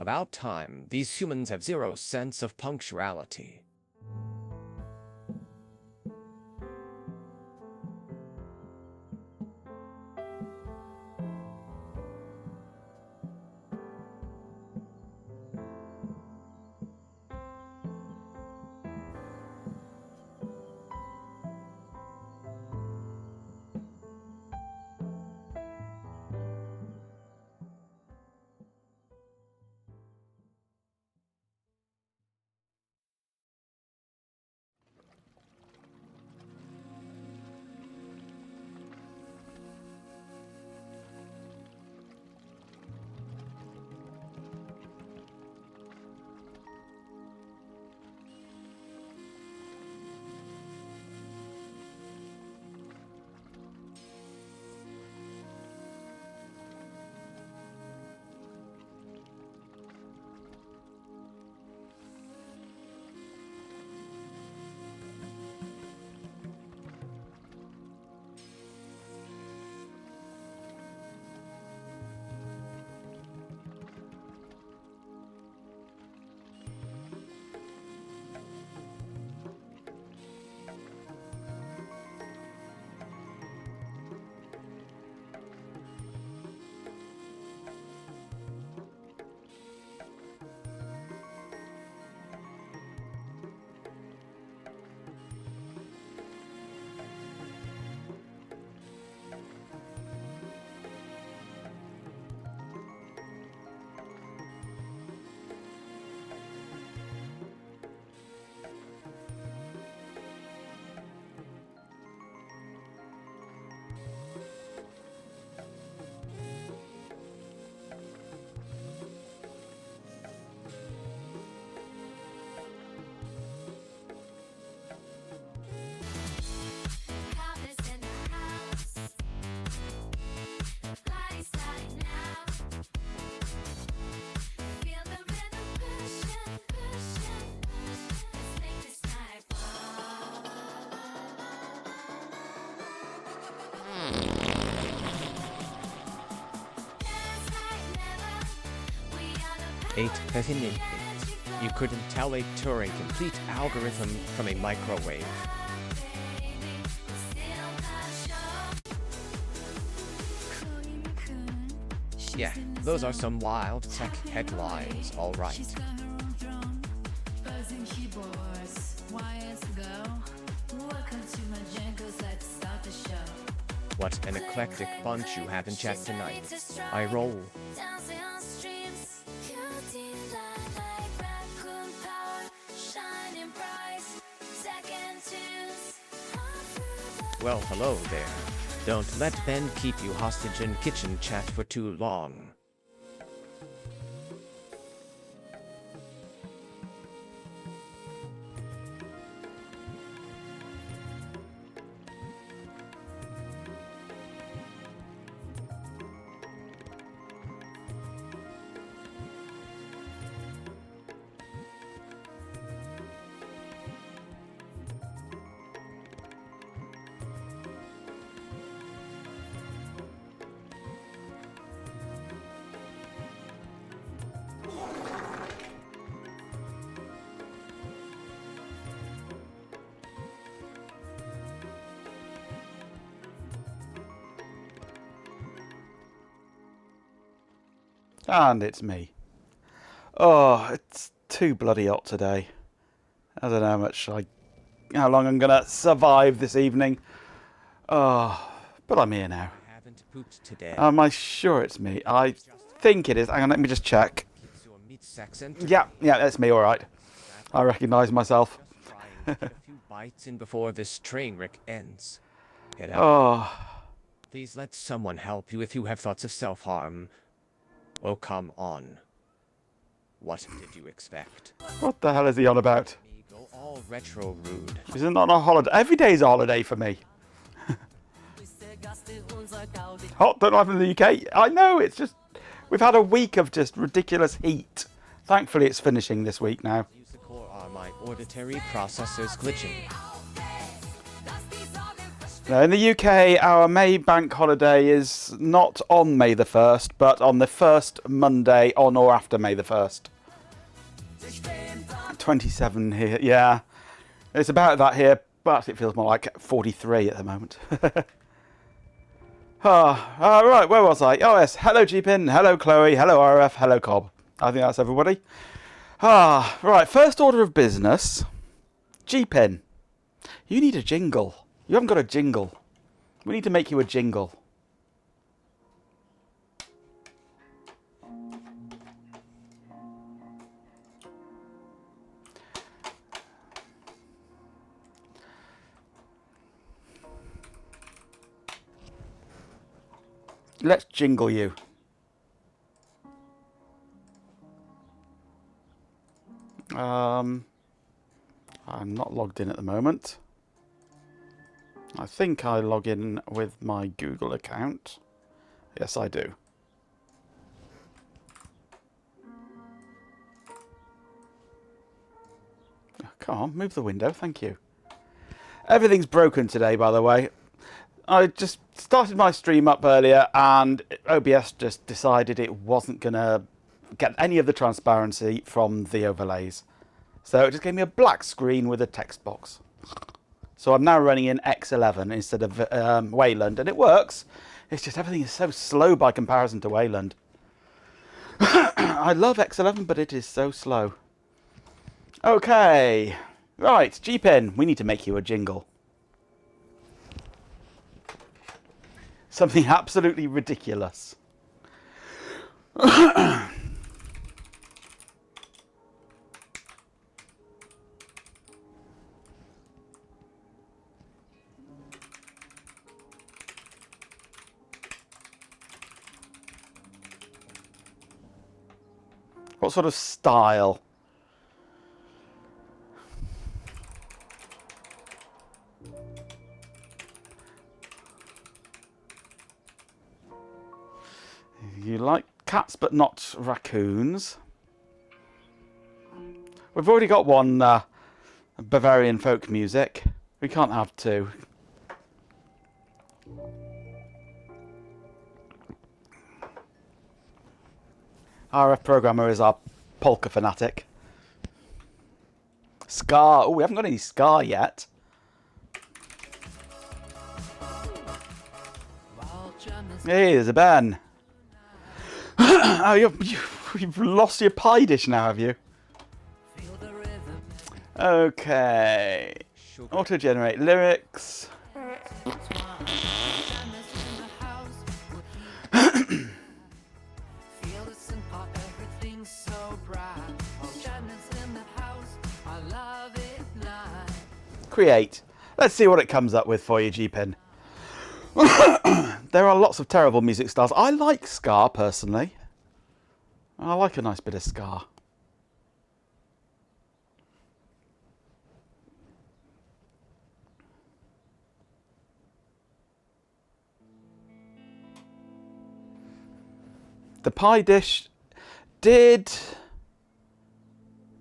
About time. These humans have zero sense of punctuality. You couldn't tell a Turing complete algorithm from a microwave. Yeah, those are some wild tech headlines, all right. What an eclectic bunch you have in chat tonight. I roll. Well, hello there. Don't let Ben keep you hostage in kitchen chat for too long. And it's me. Oh, it's too bloody hot today. I don't know how long I'm gonna survive this evening. Oh, but I'm here now. Haven't pooped today. Am I sure it's me? I think it is. Hang on, let me just check. Yeah, that's me, alright. I recognise myself. Get a few bites in before this train wreck ends. Get out. Oh. Please let someone help you if you have thoughts of self-harm. Oh, come on. What did you expect? What the hell is he on about? Go all retro rude. Is it not a holiday? Every day's a holiday for me. Hot, don't live in the UK. I know, it's just... We've had a week of just ridiculous heat. Thankfully, it's finishing this week now. Use the core are my auditory processors glitching. Now, in the UK, our May bank holiday is not on May the 1st, but on the first Monday on or after May the 1st. 27 here, yeah. It's about that here, but it feels more like 43 at the moment. Right, where was I? Oh, yes. Hello, GPin. Hello, Chloe. Hello, RF. Hello, Cobb. I think that's everybody. Right, first order of business. GPin, you need a jingle. You haven't got a jingle. We need to make you a jingle. Let's jingle you. I'm not logged in at the moment. I think I log in with my Google account. Yes, I do. Come on, move the window, thank you. Everything's broken today, by the way. I just started my stream up earlier and OBS just decided it wasn't going to get any of the transparency from the overlays. So it just gave me a black screen with a text box. So I'm now running in X11 instead of Wayland, and it works. It's just everything is so slow by comparison to Wayland. I love X11, but it is so slow. Okay, right, GPin, we need to make you a jingle. Something absolutely ridiculous. What sort of style? You like cats but not raccoons. We've already got one Bavarian folk music. We can't have two. RF Programmer is our polka fanatic. Ska. Oh, we haven't got any ska yet. Hey, there's a Ben. Oh, you've lost your pie dish now, have you? Okay. Auto-generate lyrics. Create. Let's see what it comes up with for you, GPin. There are lots of terrible music styles. I like ska, personally. I like a nice bit of ska. The pie dish, did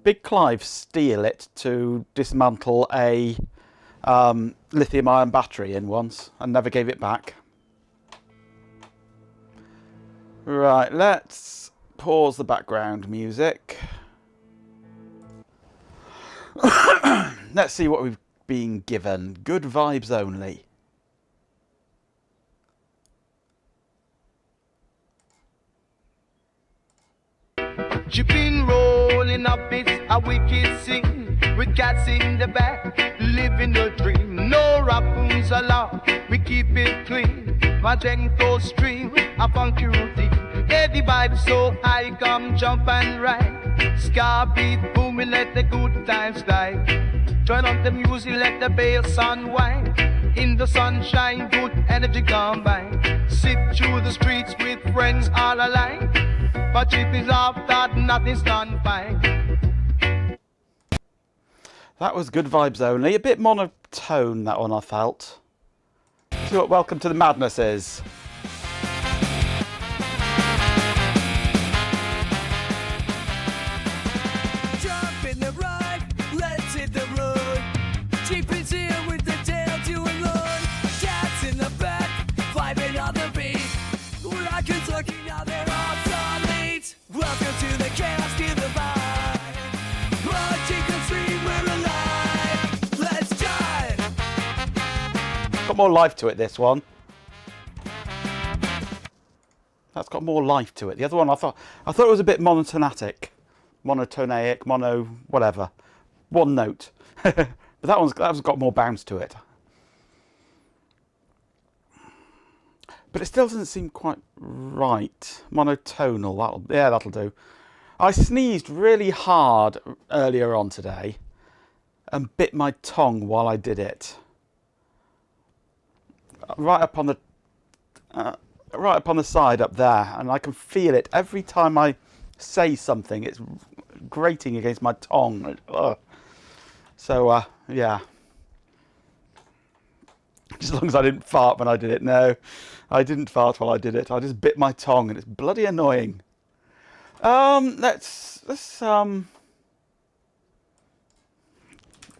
Big Clive steal it to dismantle a lithium-ion battery in once and never gave it back? Right, let's pause the background music. Let's see what we've been given. Good vibes only. She been rolling up, it's a wicked scene. With cats in the back, living the dream. No raccoons allowed, we keep it clean. Magento stream, a funky routine. Yeah, the vibe so high, come jump and ride. Ska beat booming, let the good times die. Turn up the music, let the bass unwind. In the sunshine, good energy combine. Sit through the streets with friends all aligned. But it is off that nothing's done fine. That was good vibes only. A bit monotone, that one, I felt. See what Welcome to the Madness is. Jump in the ride, let's hit the road. GP's here with the tale to unload. chaos, steal the vibe. Logic and stream, we're alive. Let's jive. Got more life to it, this one. That's got more life to it. The other one, I thought it was a bit monotonaic, whatever, one note. But that one's got more bounce to it. But it still doesn't seem quite right. Monotonal. That'll do. I sneezed really hard earlier on today, and bit my tongue while I did it. Right up on the side up there, and I can feel it every time I say something. It's grating against my tongue. Ugh. So yeah. As long as I didn't fart when I did it. No, I didn't fart while I did it. I just bit my tongue, and it's bloody annoying. Let's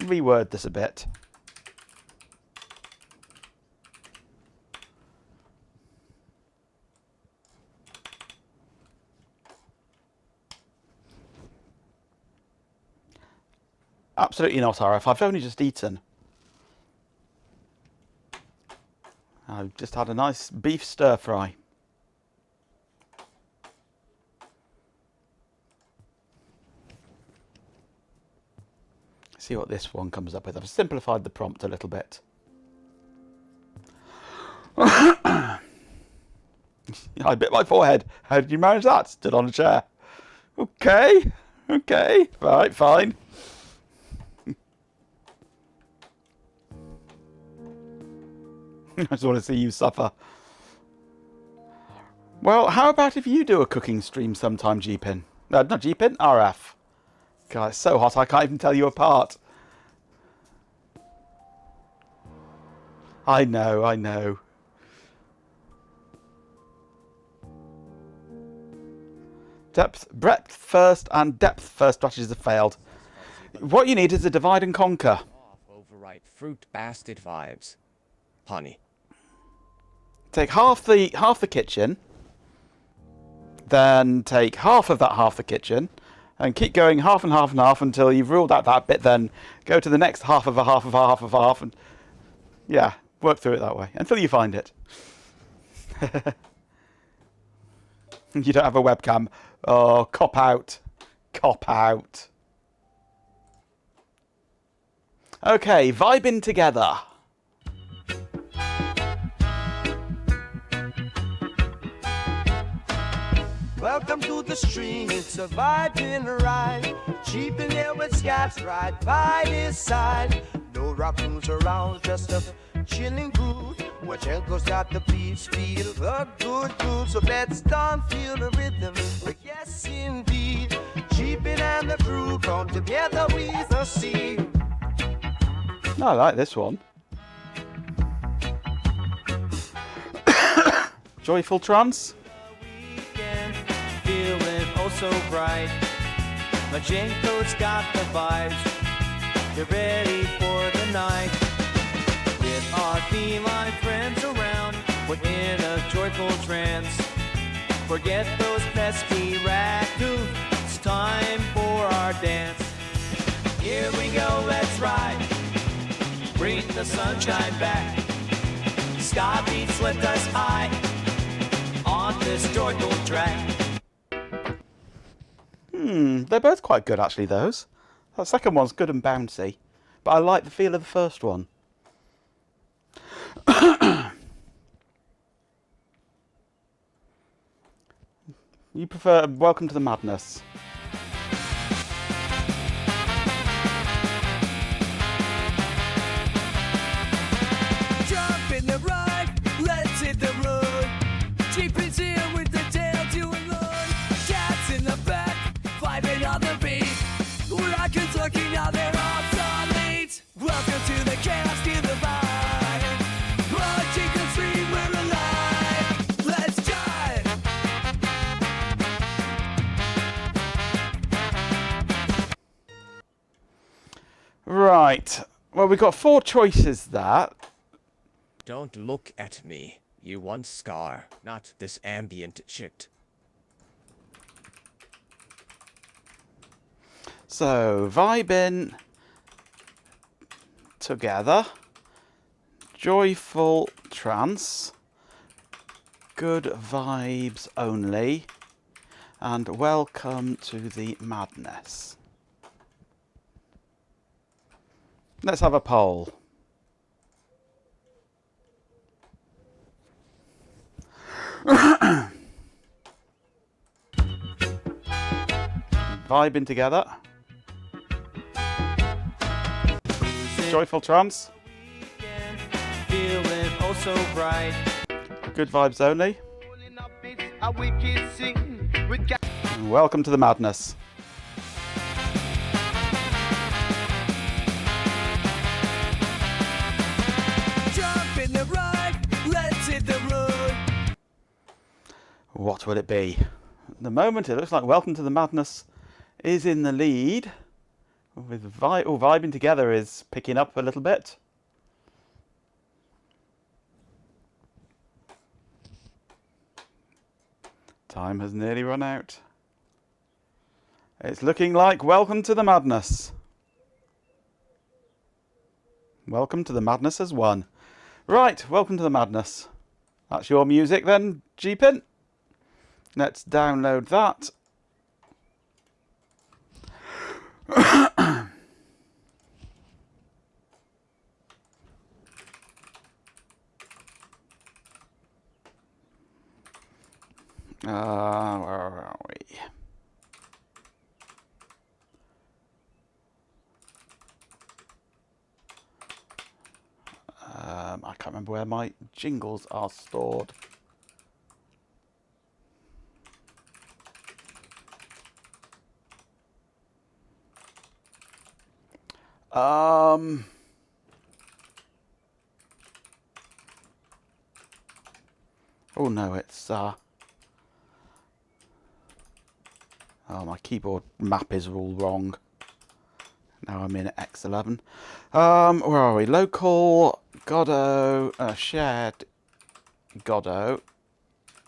reword this a bit. Absolutely not, RF. I've only just eaten. I've just had a nice beef stir fry. See what this one comes up with. I've simplified the prompt a little bit. I bit my forehead. How did you manage that? Stood on a chair. Okay. Right, fine. I just want to see you suffer. Well, how about if you do a cooking stream sometime, G-Pin? No, not G-Pin, RF. God, it's so hot I can't even tell you apart. I know. Breadth first and depth first strategies have failed. What you need is a divide and conquer. Overwrite fruit bastard vibes. Honey. Take half the kitchen, then take half of that half the kitchen, and keep going half and half and half until you've ruled out that bit, then go to the next half of a half of a half of a half, and yeah, work through it that way until you find it. You don't have a webcam. Oh, cop out. Okay, vibing together. Welcome to the stream, it's a vibing ride. Cheap in there with scats right by his side. No raccoons around, just a chilling groove. Where Jelko's got the beats, feel the good. So let's dance, feel the rhythm. But yes, indeed, Cheapin and the crew come together with a C. I like this one. Joyful trance. Feeling oh so bright. Majenko's got the vibes. Get ready for the night. With our feline friends around, we're in a joyful trance. Forget those pesky raccoons. It's time for our dance. Here we go, let's ride. Bring the sunshine back. Sky beats lift us high on this joyful track. They're both quite good, actually, those. That second one's good and bouncy, but I like the feel of the first one. You prefer Welcome to the Madness. Jump in the ride, let's hit the road. Cheapin's here with the tail to unload. Cats in the back, vibing on the beat. Rockets looking out their obsolete. Welcome to the chaos, steal the vibe. Logic and stream, we're alive. Let's jive. Right. Well, we've got 4 choices there. Don't look at me. You want Scar, not this ambient shit. So, vibing together, joyful trance, good vibes only, and welcome to the madness. Let's have a poll. Vibing together. Joyful trance. Feeling oh so bright. Good vibes only. Rolling up, it's a wicked scene. With cat And welcome to the madness. Jump in the ride, let's hit the road. What will it be? At the moment, it looks like Welcome to the Madness is in the lead. With Vibing Together is picking up a little bit. Time has nearly run out. It's looking like Welcome to the Madness. Welcome to the Madness has won. Right, Welcome to the Madness. That's your music then, G-Pin. Let's download that. Where are we? I can't remember where my jingles are stored. Oh no, it's oh, my keyboard map is all wrong. Now I'm in X11. Where are we? Local Godot, shared Godot,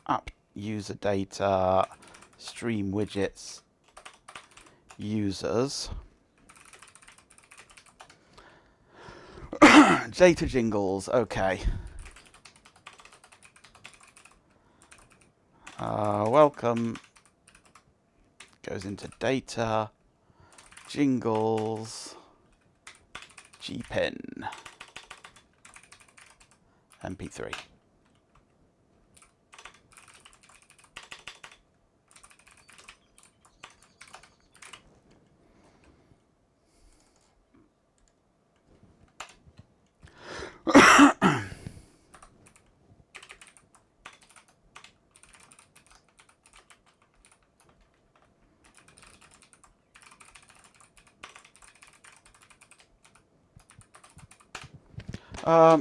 app user data, stream widgets, users. Data jingles, okay. Welcome goes into data, jingles, G-Pen, MP3.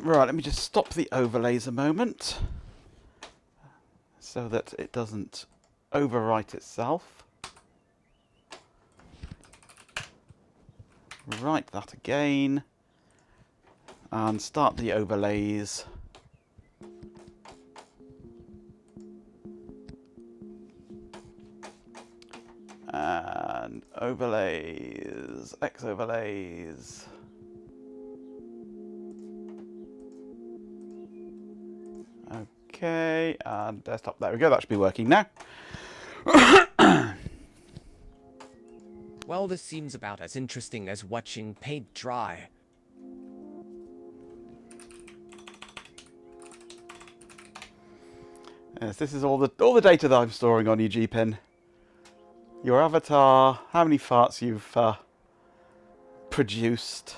Right, let me just stop the overlays a moment so that it doesn't overwrite itself. Write that again and start the overlays. And overlays, X overlays. Okay, and desktop, there we go, that should be working now. Well, this seems about as interesting as watching paint dry. Yes, this is all the data that I'm storing on you, G-Pen. Your avatar, how many farts you've produced.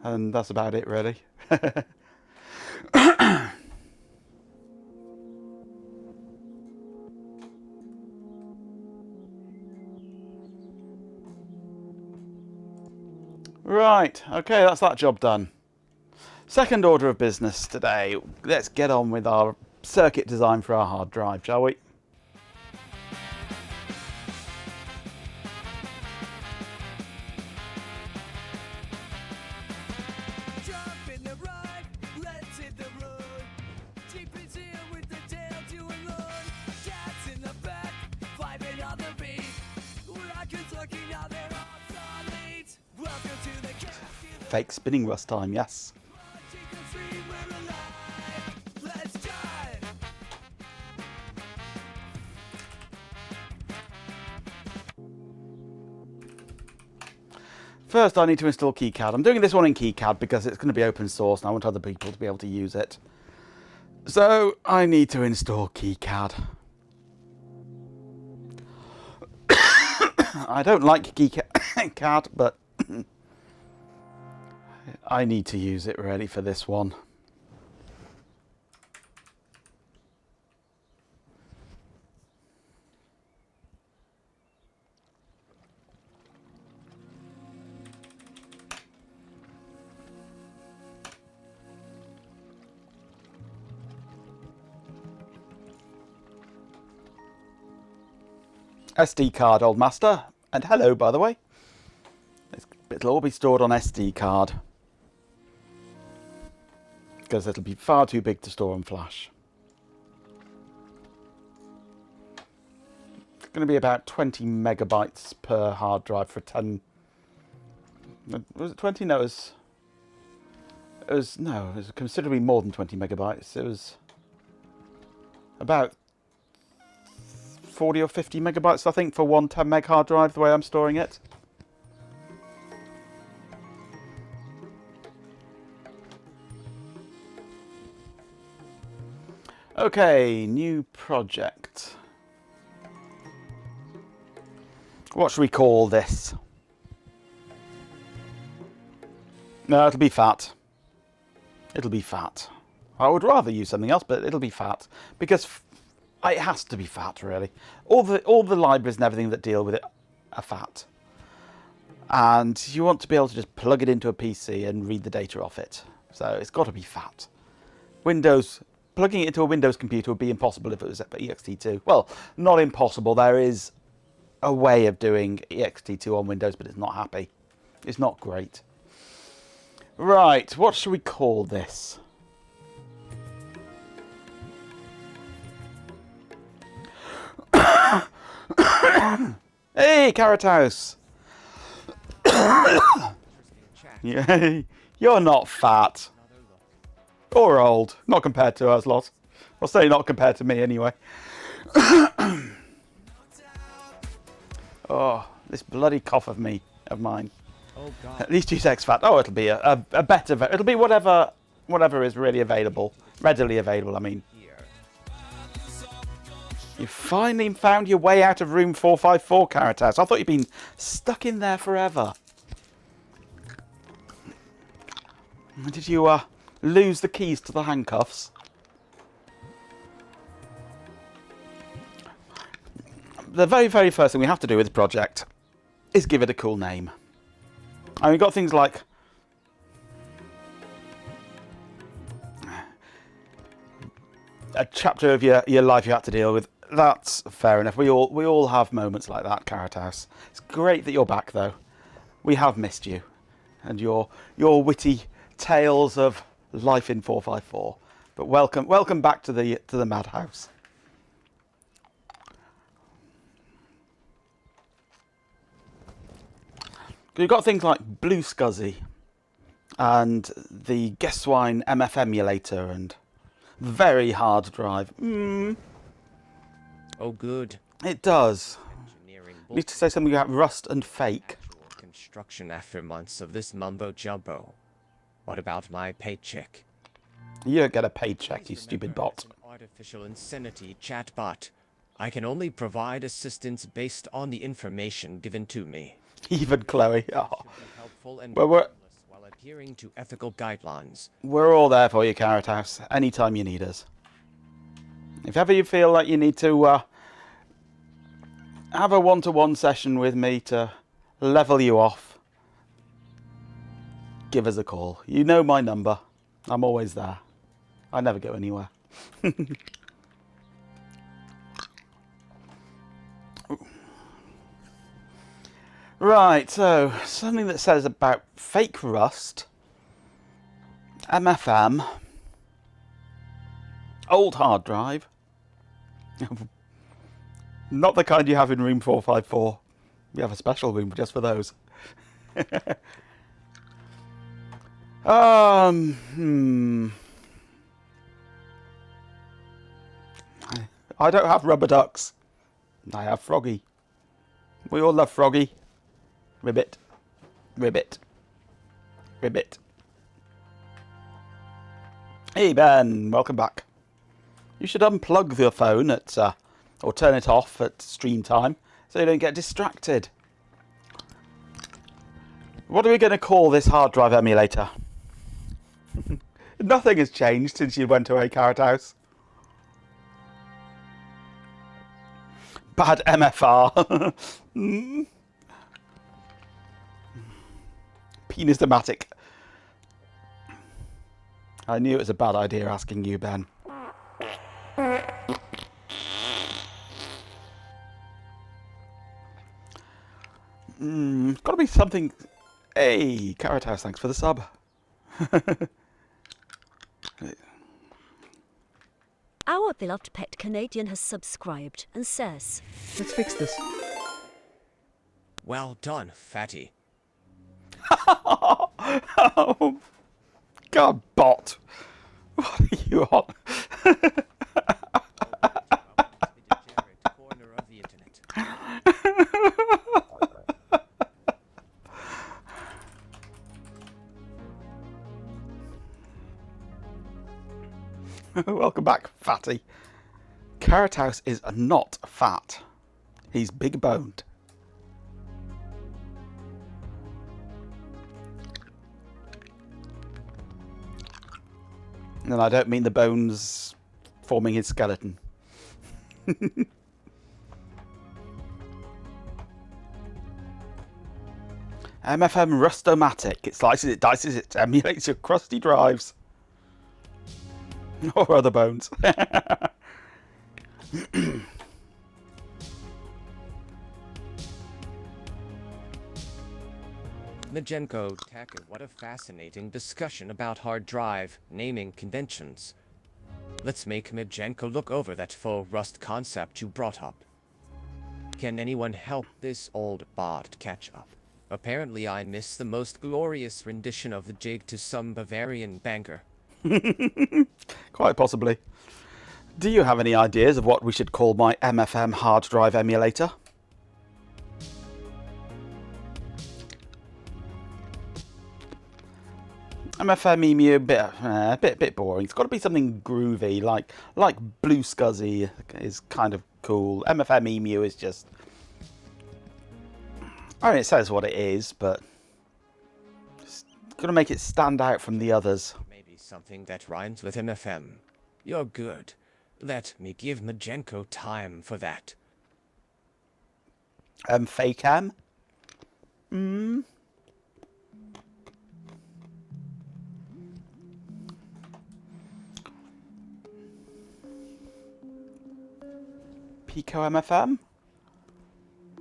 And that's about it, really. Right, okay, that's that job done. Second order of business today. Let's get on with our circuit design for our hard drive, shall we? Jump in the ride, let's hit the road. Jeepers here with the tail to unload. Cats in the back, vibing on the beat. Ooh la fake spinning rust time, yes. First, I need to install KiCad. I'm doing this one in KiCad because it's going to be open source and I want other people to be able to use it. So, I need to install KiCad. I don't like KiCad, but I need to use it really for this one. SD card, old master. And hello, by the way. It'll all be stored on SD card. Because it'll be far too big to store on flash. It's going to be about 20 megabytes per hard drive for 10... Was it 20? No, it was considerably more than 20 megabytes. It was about 40 or 50 megabytes, I think, for one 10 meg hard drive, the way I'm storing it. Okay, new project. What should we call this? No, it'll be fat. It'll be fat. I would rather use something else, but it'll be fat. Because it has to be fat, really. All the libraries and everything that deal with it are fat. And you want to be able to just plug it into a PC and read the data off it. So it's got to be fat. Plugging it into a Windows computer would be impossible if it was ext2. Well, not impossible. There is a way of doing ext2 on Windows, but it's not happy. It's not great. Right, what should we call this? Hey, Carrot House! Yay, you're not fat. Or old. Not compared to us lot. I'll say not compared to me anyway. Oh, this bloody cough of mine. Oh God. At least use X-Fat. Oh, it'll be a better... It'll be whatever is really available. Readily available, I mean. You finally found your way out of room 454, Carrot House. I thought you'd been stuck in there forever. Did you lose the keys to the handcuffs? The very, very first thing we have to do with the project is give it a cool name. And we've got things like a chapter of your life you had to deal with. That's fair enough. We all have moments like that, Carrot House. It's great that you're back, though. We have missed you, and your witty tales of life in 454. But welcome back to the madhouse. You've got things like Blue Scuzzy, and the Guesswine MF emulator, and very hard drive. Oh, good. It does. Engineering Need to say something about rust and fake. actual construction after months of this mumbo jumbo. What about my paycheck? You don't get a paycheck, you Please stupid remember, bot. as an artificial insanity chatbot, I can only provide assistance based on the information given to me. Even Chloe. Oh. Should be helpful and Well, we're- harmless while adhering to ethical guidelines. We're all there for you, Carrot House, anytime you need us. If ever you feel like you need to have a one-to-one session with me to level you off, give us a call. You know my number. I'm always there. I never go anywhere. Right, so something that says about fake rust, MFM, old hard drive. Not the kind you have in room 454. We have a special room just for those. I don't have rubber ducks. I have Froggy. We all love Froggy. Ribbit. Ribbit. Ribbit. Hey Ben, welcome back. You should unplug your phone at, or turn it off at stream time so you don't get distracted. What are we going to call this hard drive emulator? Nothing has changed since you went away, Carrot House. Bad MFR. Penis-domatic. I knew it was a bad idea asking you, Ben. It's got to be something... Hey, Carrot House, thanks for the sub. Our beloved pet Canadian has subscribed and says, Let's fix this. Well done, Fatty. Oh, God, bot. What are you on? Corner of the internet. Welcome back, Fatty. Carrot House is not fat. He's big boned. And I don't mean the bones forming his skeleton. MFM Rustomatic. It slices, it dices, it emulates your crusty drives. Or other bones. Majenko Taka, what a fascinating discussion about hard drive naming conventions. Let's make Majenko look over that faux rust concept you brought up. Can anyone help this old bot catch up? Apparently I missed the most glorious rendition of the jig to some Bavarian banger. Quite possibly. Do you have any ideas of what we should call my MFM hard drive emulator? MFM Emu, bit boring. It's got to be something groovy, like Blue Scuzzy is kind of cool. MFM Emu is just, I mean, it says what it is, but just got to make it stand out from the others. Maybe something that rhymes with MFM. You're good. Let me give Majenko time for that. Fake M? Pico MFM?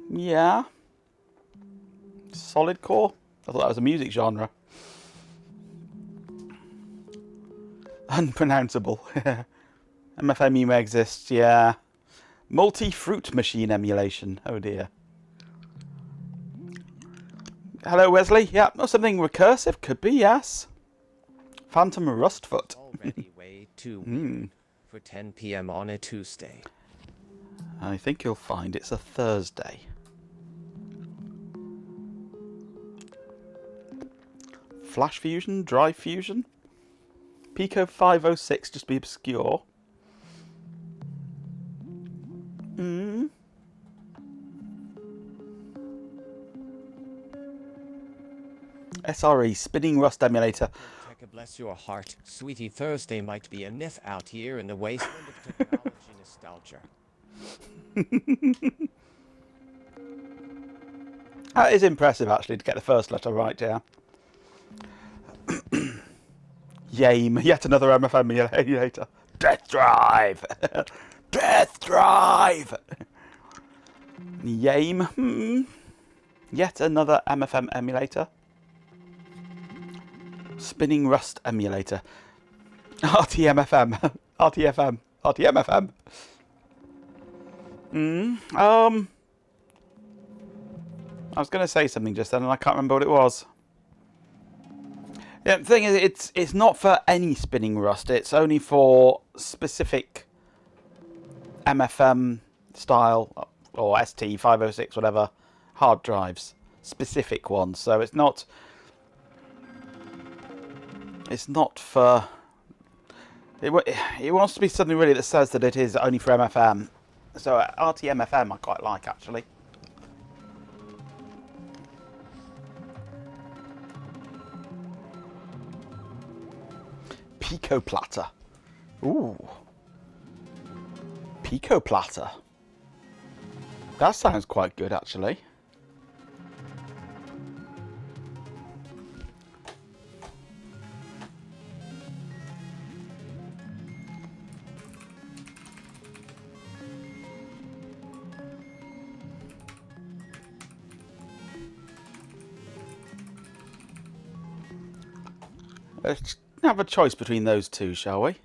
Yeah. Solid core? I thought that was a music genre. Unpronounceable. MFM Emu exists, yeah. Multi-fruit machine emulation. Oh dear. Hello, Wesley. Yeah, or something recursive could be, yes. Phantom Rustfoot. Already way too weird for 10 p.m. on a Tuesday. I think you'll find it's a Thursday. Flash Fusion, Dry Fusion. Pico 506, just be obscure. SRE, Spinning Rust Emulator. Tekka, bless your heart. Sweetie, Thursday might be a myth out here in the wasteland of technology nostalgia. That is impressive, actually, to get the first letter right, yeah. Yame, yet another MFM emulator. Death Drive! Death Drive! Yame, yet another MFM emulator. Spinning Rust emulator. RTMFM. RTFM. RTMFM. I was going to say something just then and I can't remember what it was. Yeah, the thing is, it's not for any spinning rust. It's only for specific MFM style or ST506, whatever, hard drives, specific ones. So it's not for. It wants to be something really that says that it is only for MFM. So RTMFM I quite like, actually. Pico platter. Ooh. Pico platter. That sounds quite good, actually. Let's have a choice between those two, shall we?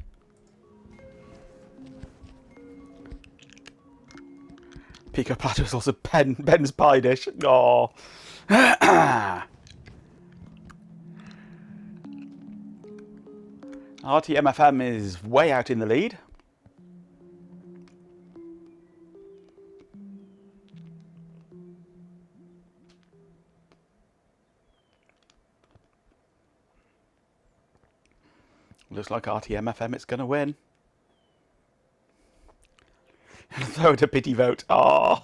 Pico platter is also Ben's pie dish. Oh. RTMFM is way out in the lead. Looks like RTMFM it's going to win. Throw it a pity vote. Oh.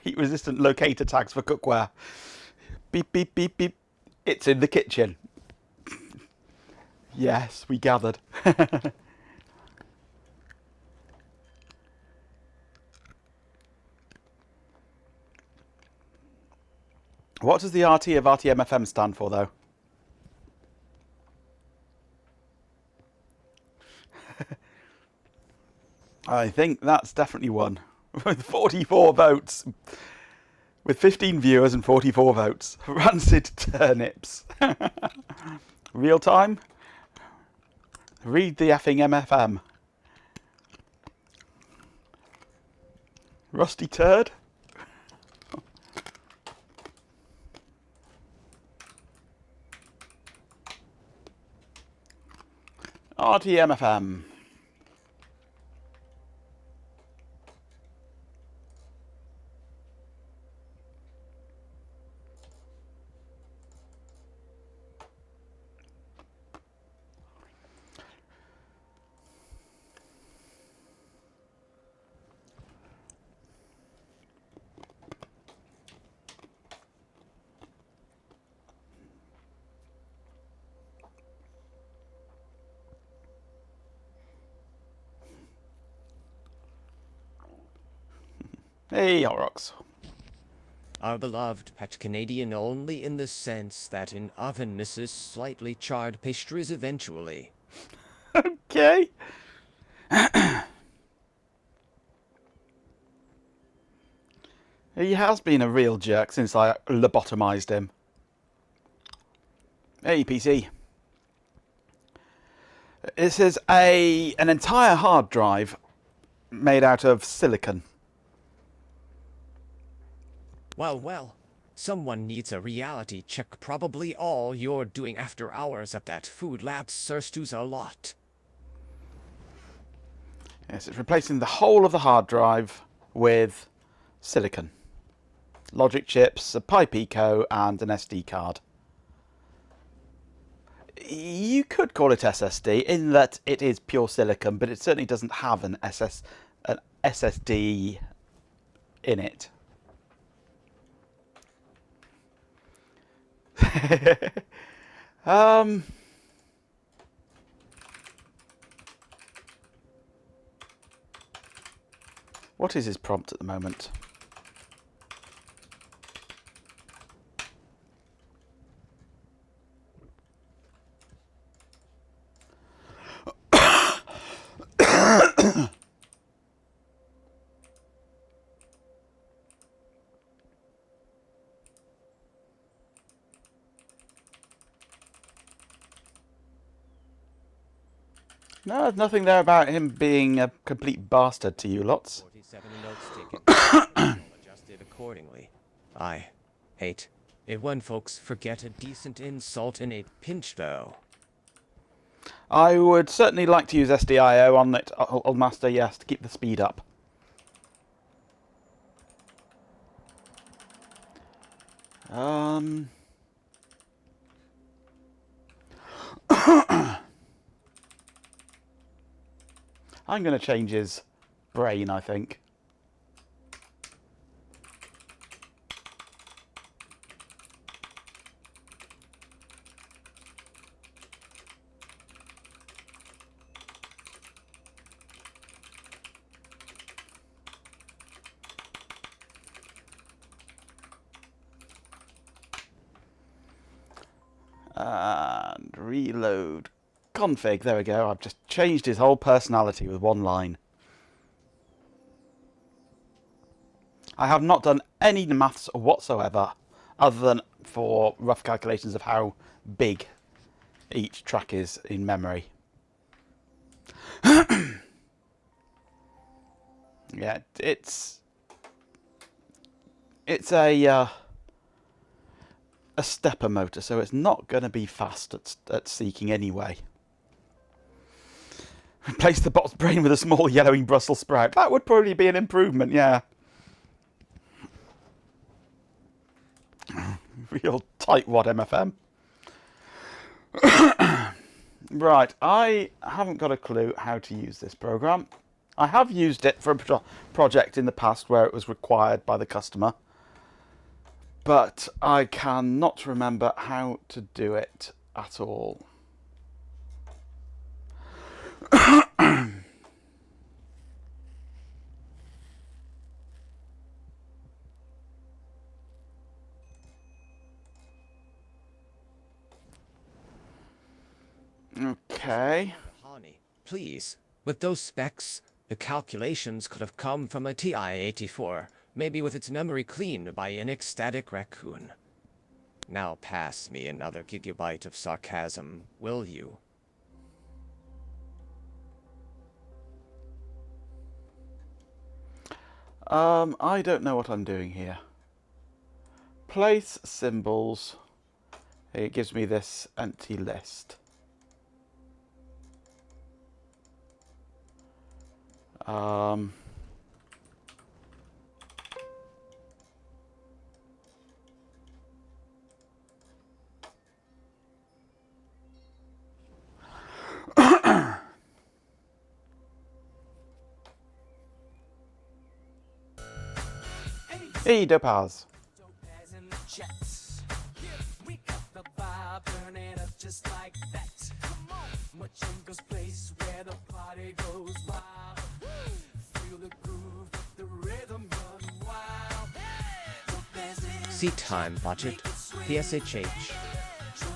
Heat resistant locator tags for cookware. Beep, beep, beep, beep. It's in the kitchen. Yes, we gathered. What does the RT of RTMFM stand for, though? I think that's definitely one. With 44 votes. With 15 viewers and 44 votes. Rancid turnips. Real time? Read the effing MFM. Rusty turd? RTMFM. Hey, Horrocks. Our beloved pet Canadian only in the sense that in oven misses slightly charred pastries eventually. Okay. He has been a real jerk since I lobotomized him. Hey, PC. This is an entire hard drive made out of silicon. Well, someone needs a reality check. Probably all you're doing after hours at that food lab thirsts a lot. Yes, it's replacing the whole of the hard drive with silicon. Logic chips, a Pi Pico, and an SD card. You could call it SSD in that it is pure silicon, but it certainly doesn't have an SSD in it. What is his prompt at the moment? No, there's nothing there about him being a complete bastard to you lots. 47 notes taken. All adjusted accordingly. I hate it when folks forget a decent insult in a pinch, though. I would certainly like to use SDIO on it, Old Master, yes, to keep the speed up. I'm going to change his brain, I think. And reload. Config, there we go. I've just changed his whole personality with one line. I have not done any maths whatsoever, other than for rough calculations of how big each track is in memory. Yeah, it's a stepper motor, so it's not going to be fast at seeking anyway. Replace the bot's brain with a small yellowing Brussels sprout. That would probably be an improvement, yeah. Real tightwad MFM. Right, I haven't got a clue how to use this program. I have used it for a project in the past where it was required by the customer, but I cannot remember how to do it at all. Okay. Honey, please. With those specs, the calculations could have come from a TI-84, maybe with its memory cleaned by an ecstatic raccoon. Now pass me another gigabyte of sarcasm, will you? I don't know what I'm doing here. Place symbols. It gives me this empty list. Hey, Dopaz. Topaz in the chats. We got the vibe burning up just like that. Come on, Machinko's place where the party goes wild. Feel the groove, let the rhythm run wild. Topaz in Seat time budget, PSHH.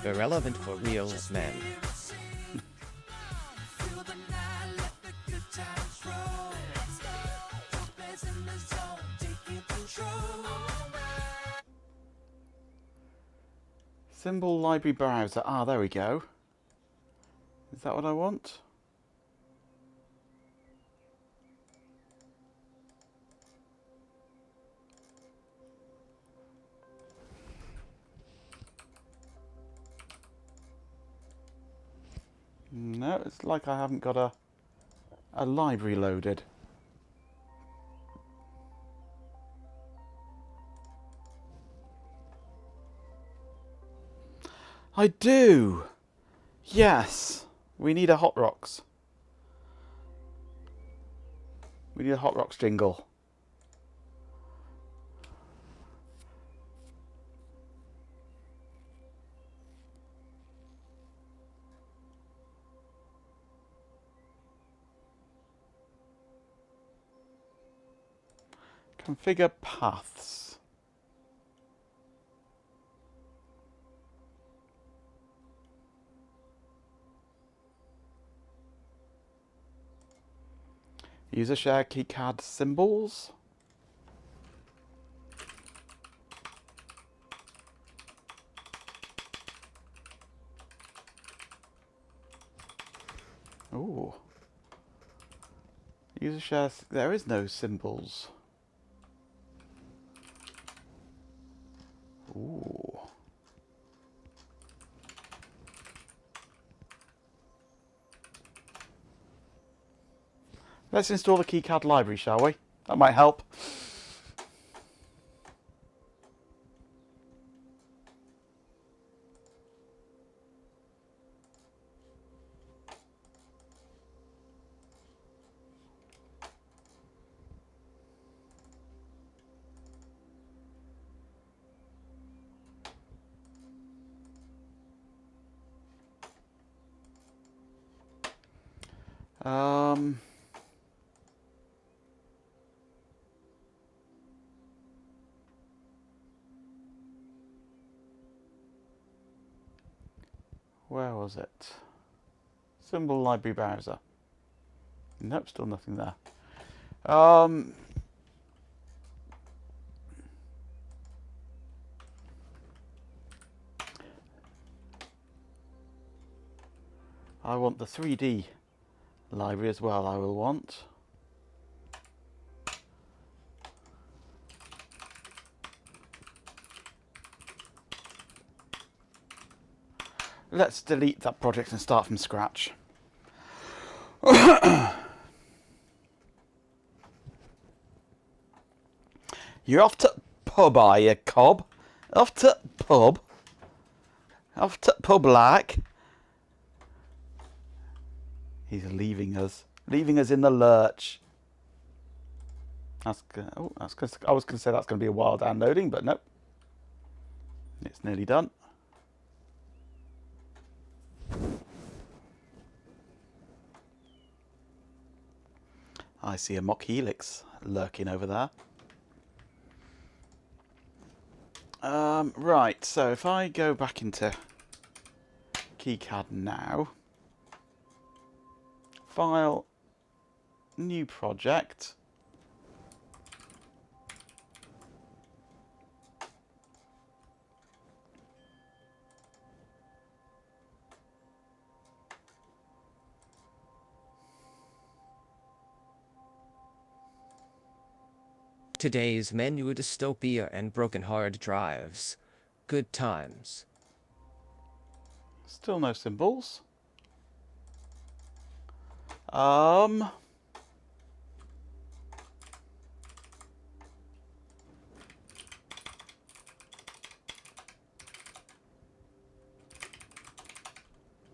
Irrelevant for real men. feel the night, let the good times roll. Topaz in the zone, taking control. Symbol library browser. Ah, there we go. Is that what I want? No, it's like I haven't got a library loaded. I do! Yes! We need a Hot Rocks. We need a Hot Rocks jingle. Configure paths. User share keycard symbols. Ooh. User share. There is no symbols. Ooh. Let's install the KiCad library, shall we? That might help. Where was it? Symbol library browser. Nope, still nothing there. I want the 3D library as well, I will want. Let's delete that project and start from scratch. You're off to pub, are you, Cobb? Off to pub? Off to pub like? He's leaving us in the lurch. That's good. Oh, that's good. I was going to say that's going to be a while downloading, but nope. It's nearly done. I see a mock helix lurking over there. Right, so if I go back into KiCad now, file, new project. Today's menu dystopia and broken hard drives. Good times. Still no symbols.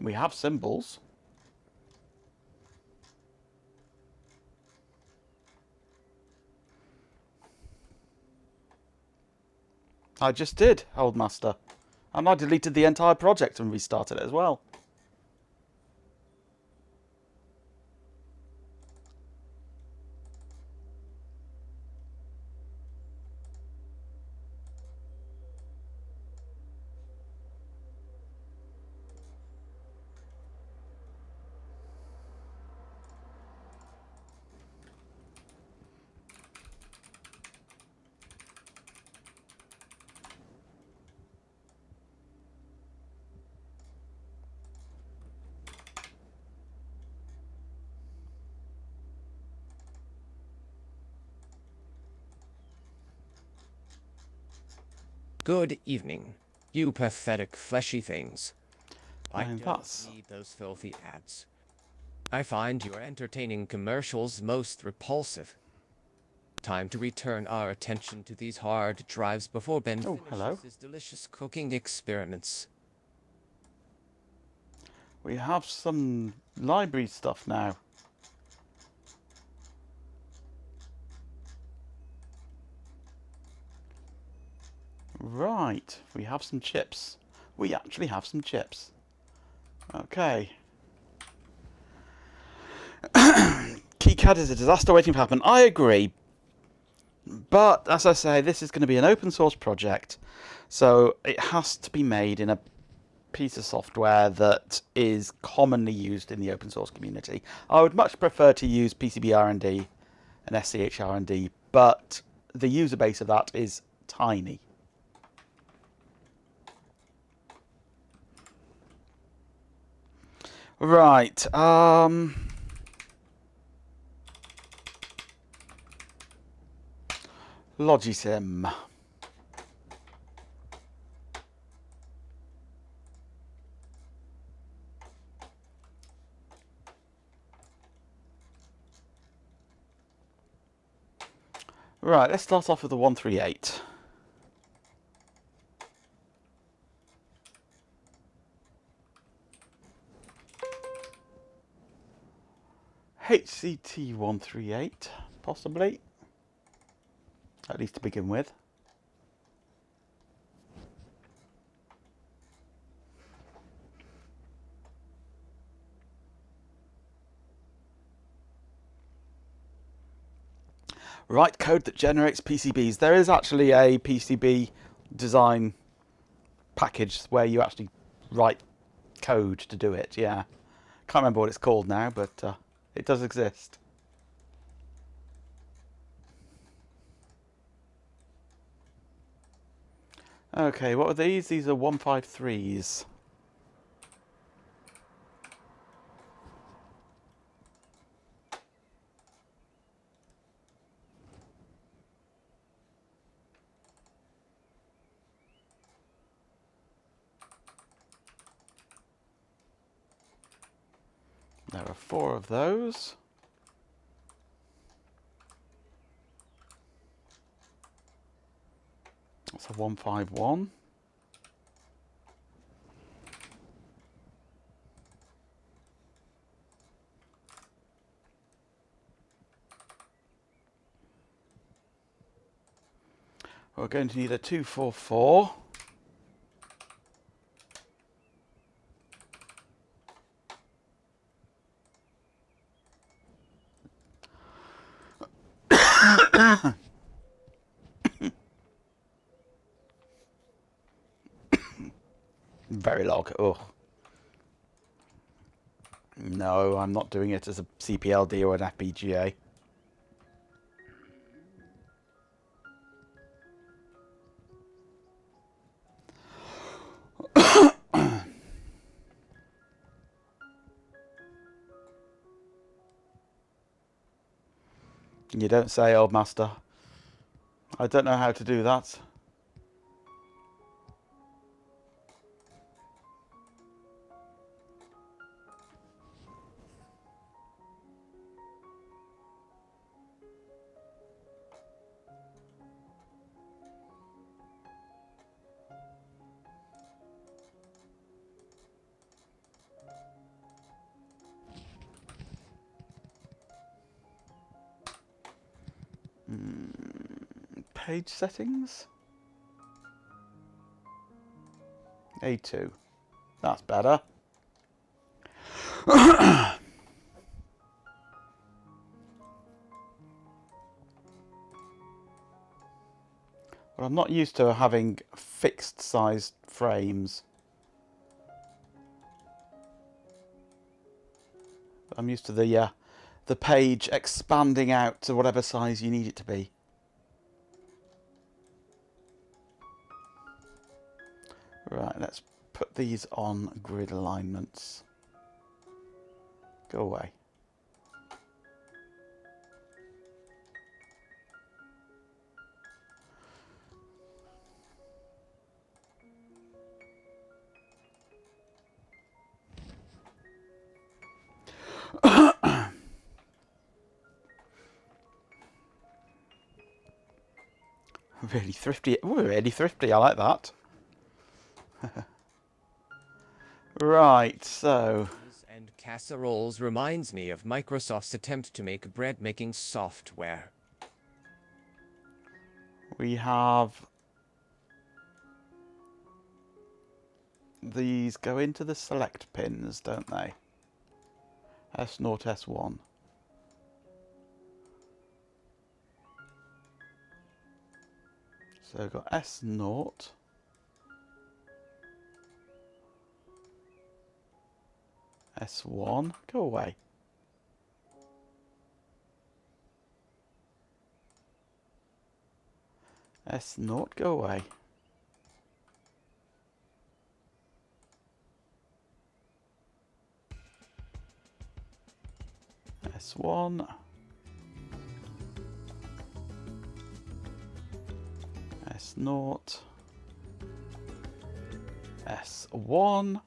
We have symbols. I just did, Old Master. And I deleted the entire project and restarted it as well. Good evening, you pathetic fleshy things. I And don't that's- need those filthy ads. I find your entertaining commercials most repulsive. Time to return our attention to these hard drives before Ben Oh, finishes hello. his delicious cooking experiments. We have some library stuff now. Right, we have some chips. We actually have some chips. Okay. KiCad is a disaster waiting to happen. I agree. But, as I say, this is going to be an open source project. So, it has to be made in a piece of software that is commonly used in the open source community. I would much prefer to use PCB-RND and SCH-RND, but the user base of that is tiny. Right, Logisim. Right, let's start off with the 138. HCT 138, possibly. At least to begin with. Write code that generates PCBs. There is actually a PCB design package where you actually write code to do it, yeah. Can't remember what it's called now, but it does exist. Okay, what are these? These are 153s. There are 4 of those. That's a 151. We're going to need a 244. Verilog. Oh. No, I'm not doing it as a CPLD or an FPGA. You don't say, old master. I don't know how to do that. Page settings. A2. That's better. Well, I'm not used to having fixed sized frames. I'm used to the page expanding out to whatever size you need it to be. Right, let's put these on grid alignments. Go away. Really thrifty. Ooh, really thrifty. I like that. Right, so And casseroles reminds me of Microsoft's attempt to make bread-making software. we have these go into the select pins, don't they? S0, S1. So we've got S0. S1, go away. S0, go away. S1. S0. S1.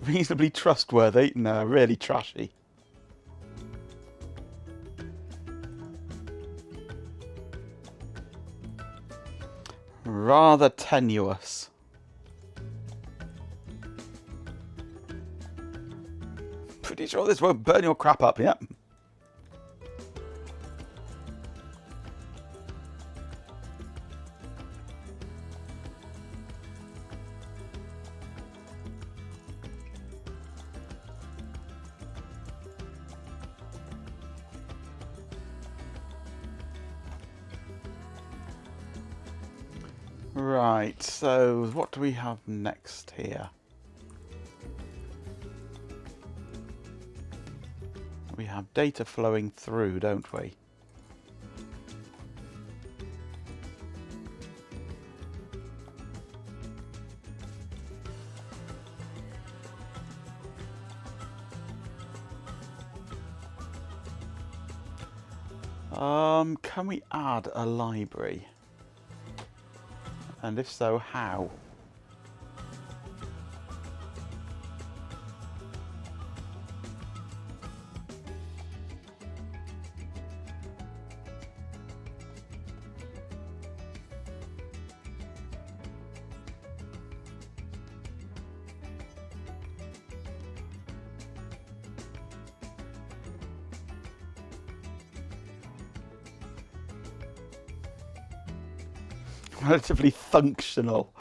Reasonably trustworthy? No, really trashy. Rather tenuous. Pretty sure this won't burn your crap up, yep. Right, so what do we have next here? We have data flowing through, don't we? Can we add a library? And if so, how? Relatively functional.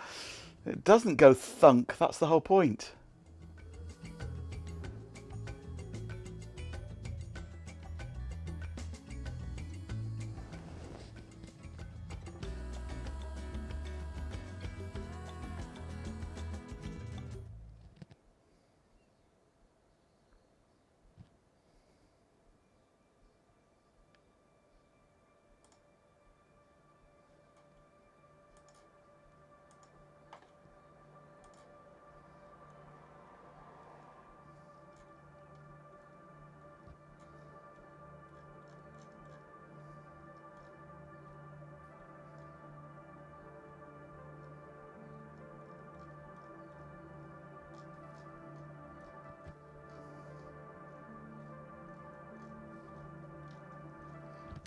It doesn't go thunk, that's the whole point.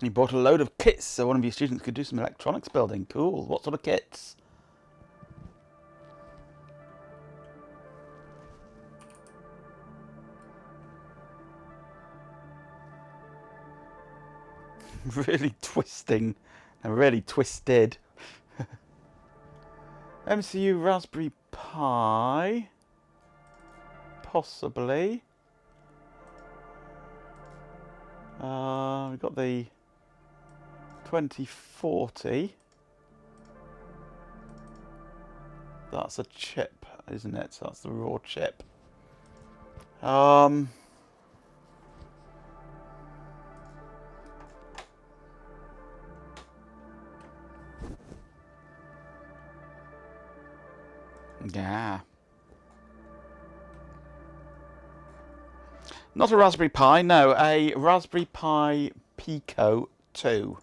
You bought a load of kits so one of your students could do some electronics building. Cool. What sort of kits? Really twisting and really twisted. MCU Raspberry Pi. Possibly. We've got the 2040. That's a chip, isn't it? So that's the raw chip. Yeah. Not a Raspberry Pi, no, a Raspberry Pi Pico 2.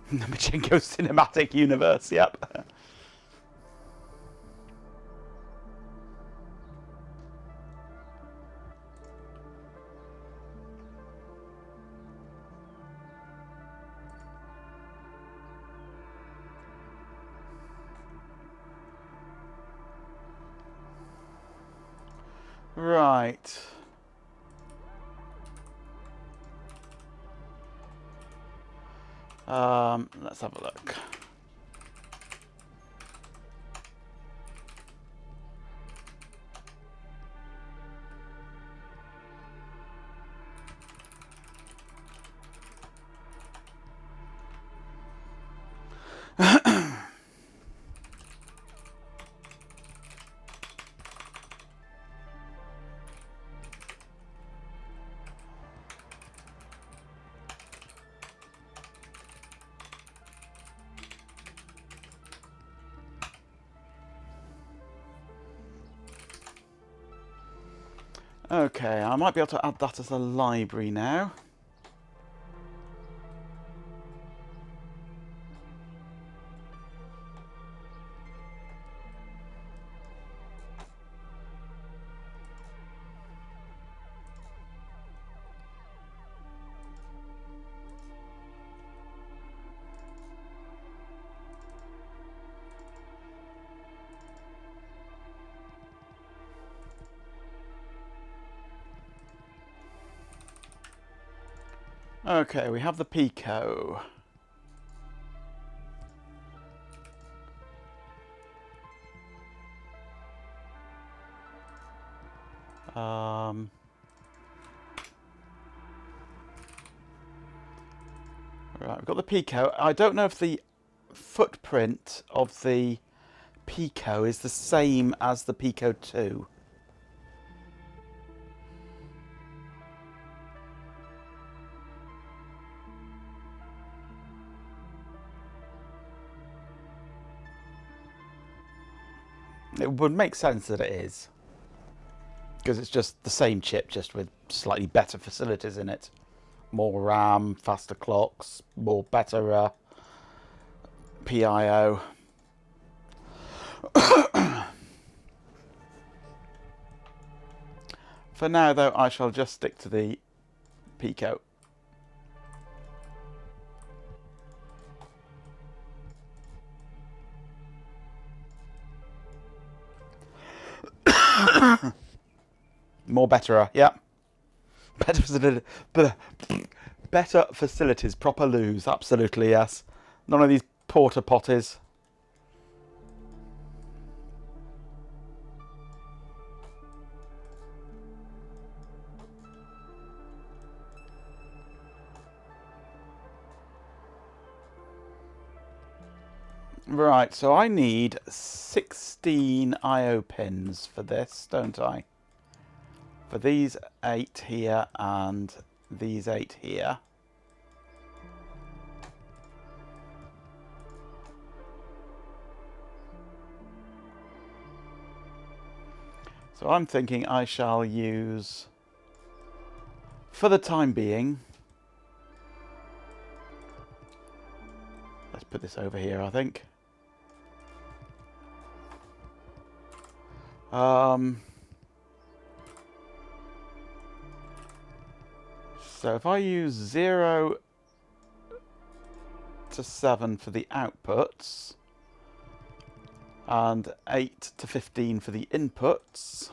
The Machinko Cinematic Universe, yep. Right. Let's have a look. Okay, I might be able to add that as a library now. Okay, we have the Pico. Right, we've got the Pico. I don't know if the footprint of the Pico is the same as the Pico 2. It would make sense that it is, because it's just the same chip, just with slightly better facilities in it. More RAM, faster clocks, better PIO. For now, though, I shall just stick to the Pico. More better, yeah. Better facilities, proper loos, absolutely, yes. None of these porta potties. Right, so I need 16 I/O pins for this, don't I? For these 8 here and these 8 here. So I'm thinking I shall use, for the time being, let's put this over here, I think. So if I use 0 to 7 for the outputs and 8 to 15 for the inputs,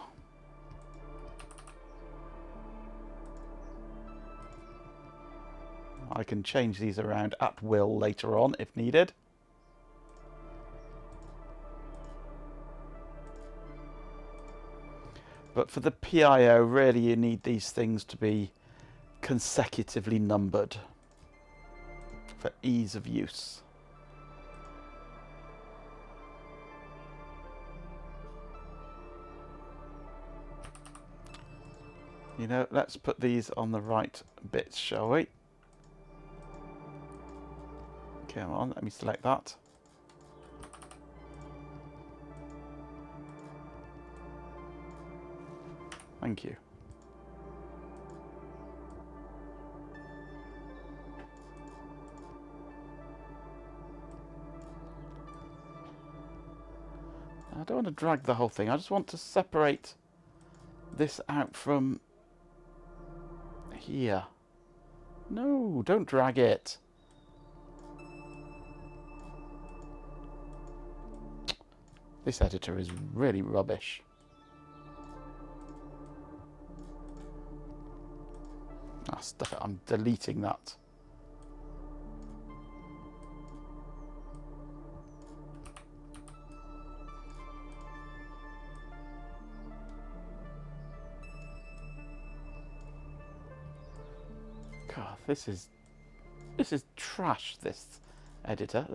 I can change these around at will later on if needed. But for the PIO, really you need these things to be consecutively numbered for ease of use. You know, let's put these on the right bits, shall we? Come on, let me select that. Thank you. I don't want to drag the whole thing. I just want to separate this out from here. No, don't drag it. This editor is really rubbish. Ah, stuff it. I'm deleting that. God, this is trash, this editor.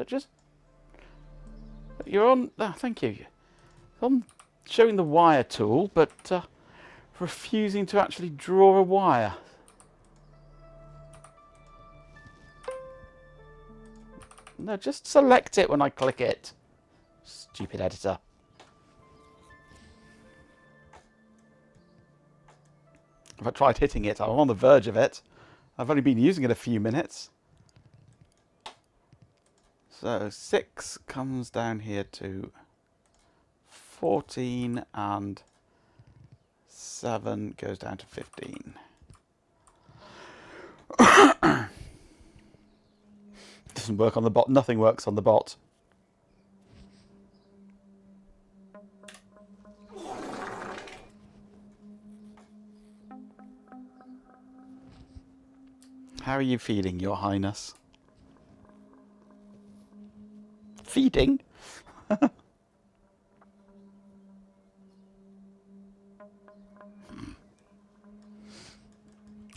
You're on, thank you. I'm showing the wire tool, but refusing to actually draw a wire. No, just select it when I click it. Stupid editor. If I tried hitting it, I'm on the verge of it. I've only been using it a few minutes. So 6 comes down here to 14 and 7 goes down to 15. Doesn't work on the bot. Nothing works on the bot. How are you feeling, Your Highness? Feeding?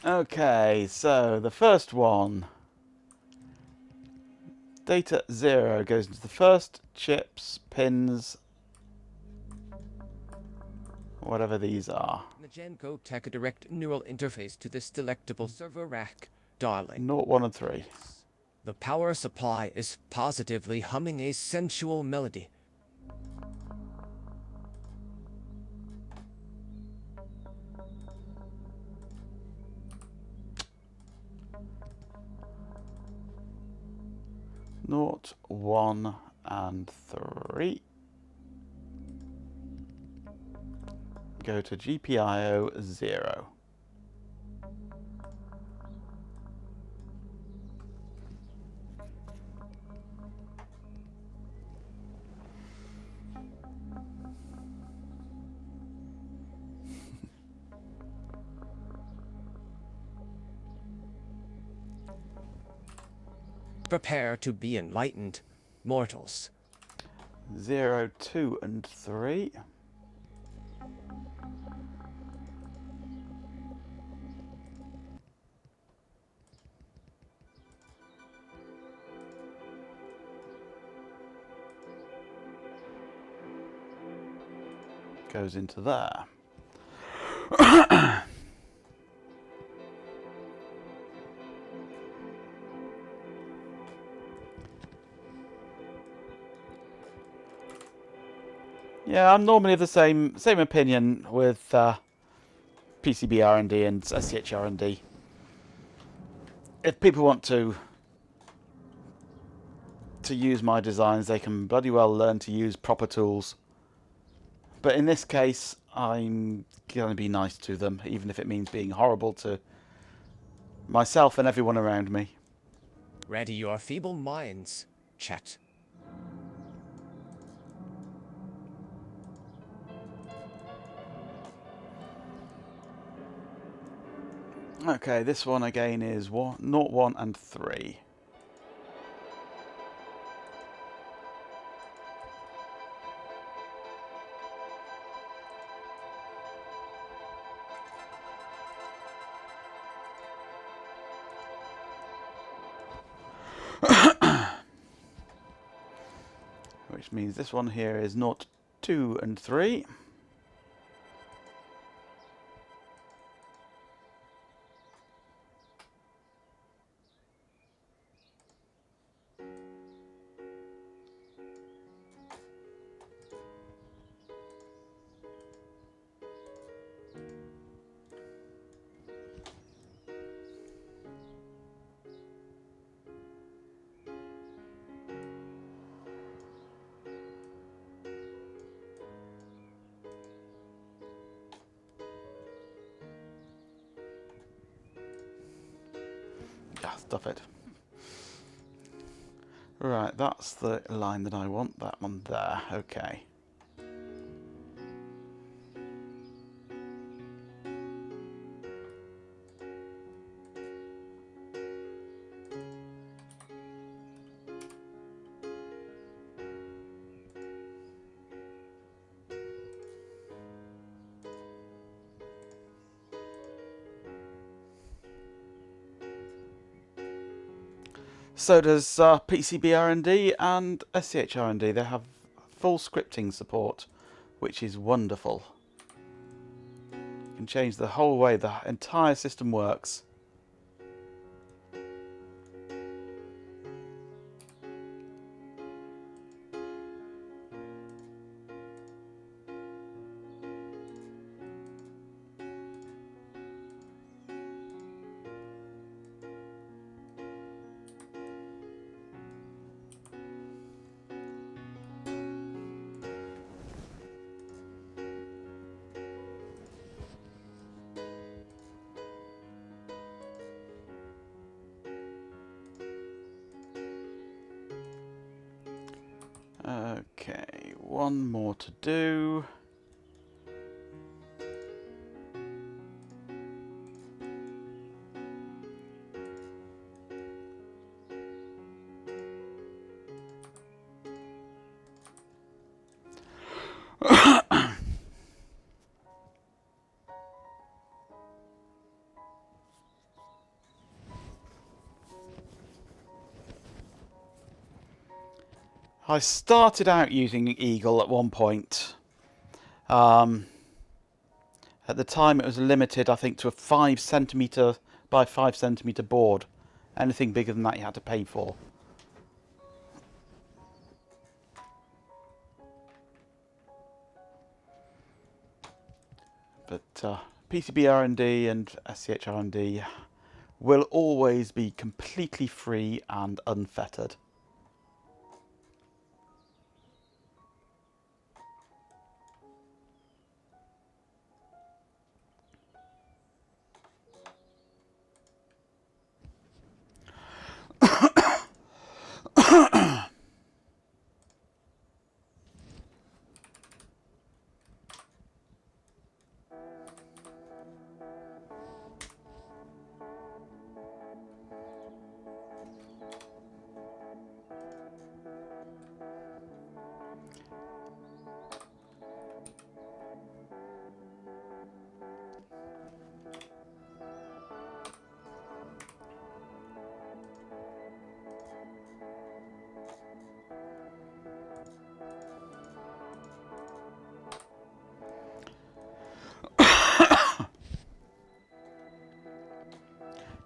Okay, so the first one. Data 0 goes into the first chips, pins, whatever these are. Majenko tack a direct neural interface to this delectable server rack, darling. 0, 1 and 3. The power supply is positively humming a sensual melody. Naught, 1 and 3. Go to GPIO 0. Prepare to be enlightened, mortals. 0, 2 and 3. Goes into there. Yeah, I'm normally of the same opinion with PCB R&D and SCH R&D. If people want to use my designs, they can bloody well learn to use proper tools. But in this case, I'm going to be nice to them, even if it means being horrible to myself and everyone around me. Ready your feeble minds, chat. Okay, this one again is 0, 1 and 3. Which means this one here is 0, 2 and 3. Ah, stuff it. Right, that's the line that I want. That one there. Okay. So does PCB R&D and SCH R&D. They have full scripting support, which is wonderful. You can change the whole way the entire system works. one more to do. I started out using Eagle at one point. At the time it was limited, I think, to a 5cm by 5cm board. Anything bigger than that you had to pay for. But PCB R&D and SCH R&D will always be completely free and unfettered.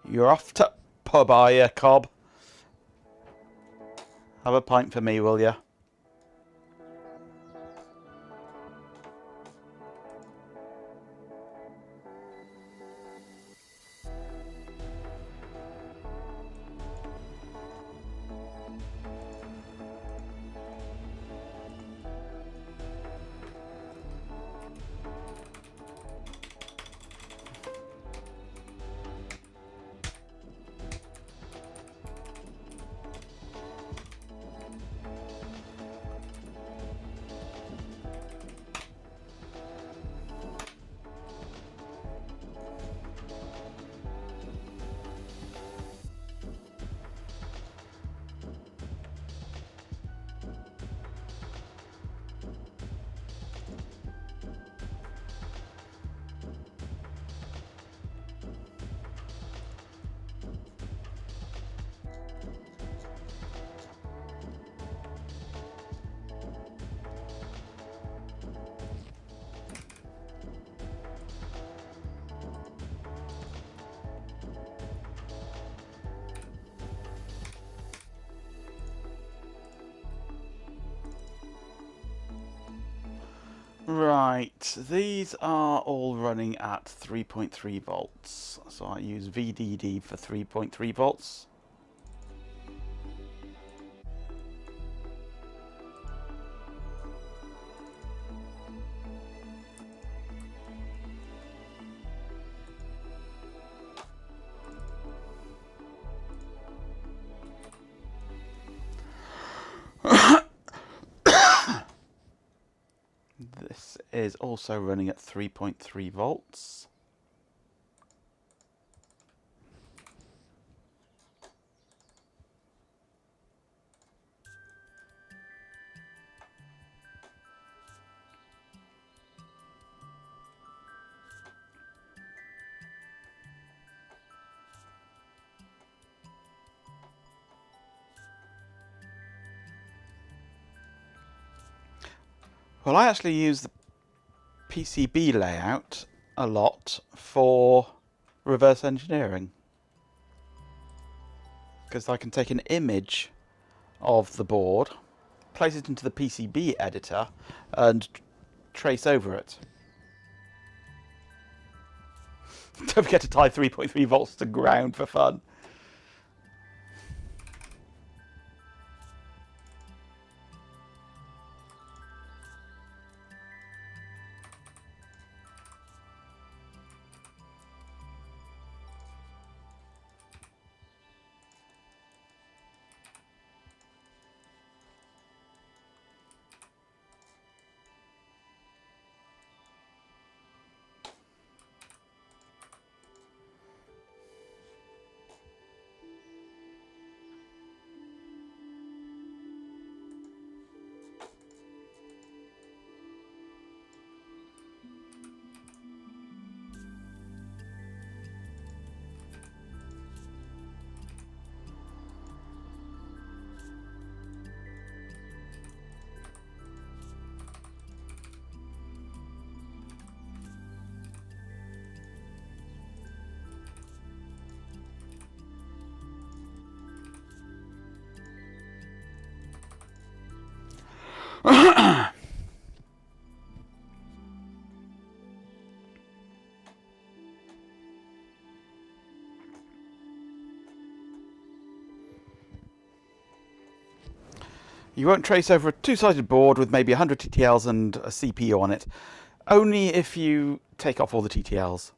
You're off to pub, are you, Cobb? Have a pint for me, will you? Right, these are all running at 3.3 volts. So I use VDD for 3.3 volts. This is also running at 3.3 volts. Well, I actually use the PCB layout a lot for reverse engineering, because I can take an image of the board, place it into the PCB editor and trace over it. Don't forget to tie 3.3 volts to ground for fun. You won't trace over a two-sided board with maybe 100 TTLs and a CPU on it. Only if you take off all the TTLs.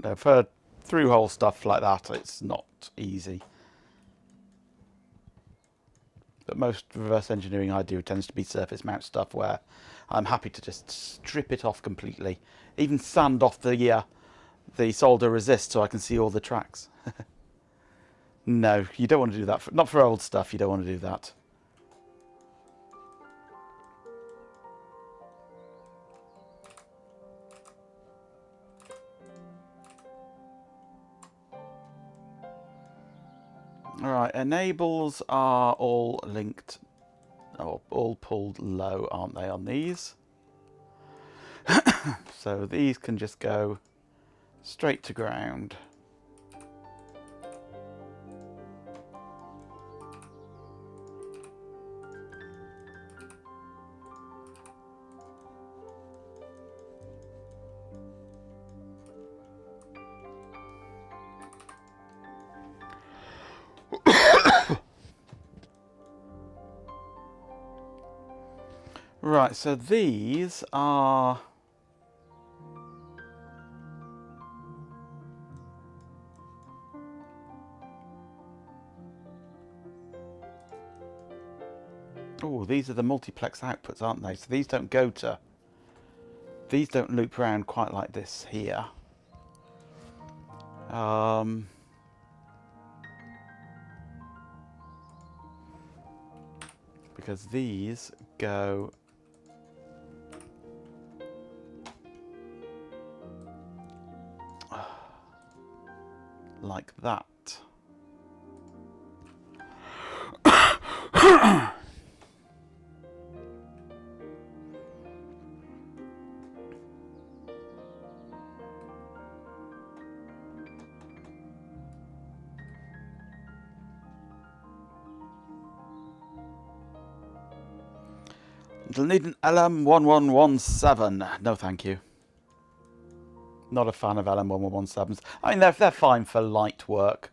No, for through-hole stuff like that, it's not easy. But most reverse engineering I do tends to be surface mount stuff where I'm happy to just strip it off completely. Even sand off the solder resist so I can see all the tracks. No, you don't want to do that. Not for old stuff, you don't want to do that. Alright, enables are all linked, or all pulled low, aren't they, on these? So these can just go straight to ground. Right, so these are... Oh, these are the multiplex outputs, aren't they? So these don't go to... These don't loop around quite like this here. Because these go... like that. It'll need an LM1117. No, thank you. Not a fan of LM1117s. I mean, they're fine for light work.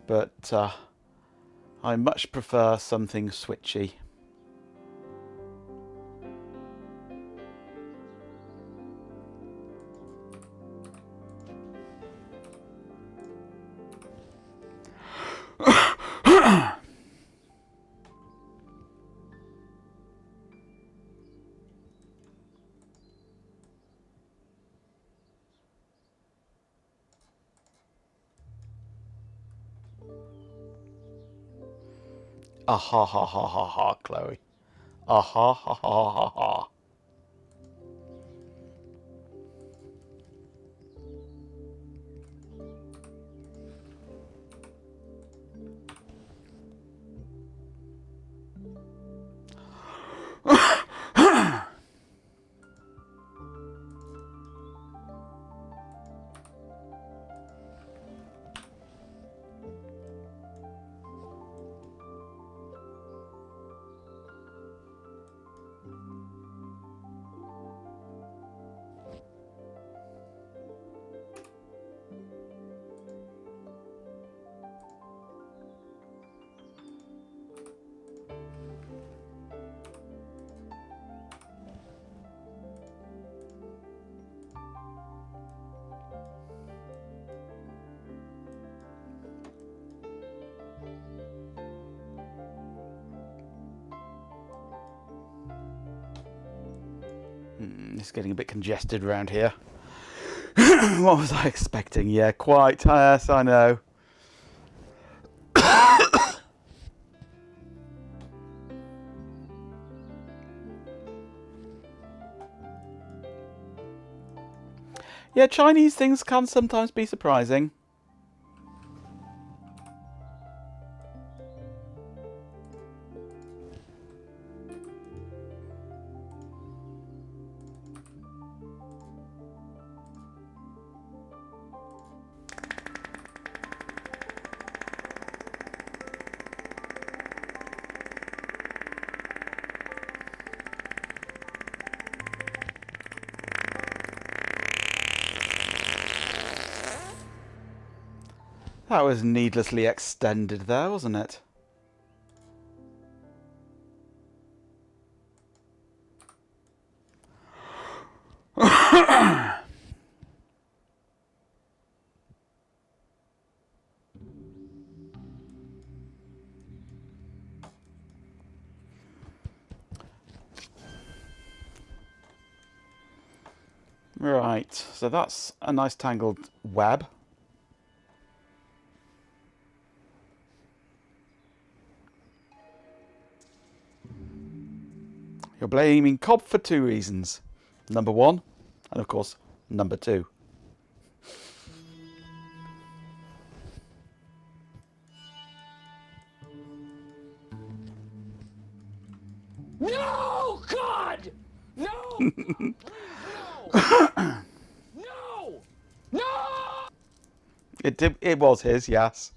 But I much prefer something switchy. Ah ha ha ha ha ha, Chloe. Ah ha ha ha ha ha. It's getting a bit congested around here. What was I expecting? Yeah, quite. Yes, I know. Yeah, Chinese things can sometimes be surprising. That was needlessly extended there, wasn't it? Right, so that's a nice tangled web. You're blaming Cobb for two reasons. Number one, and of course, number two. No, God! No! Please, no! No! No! It was his, yes.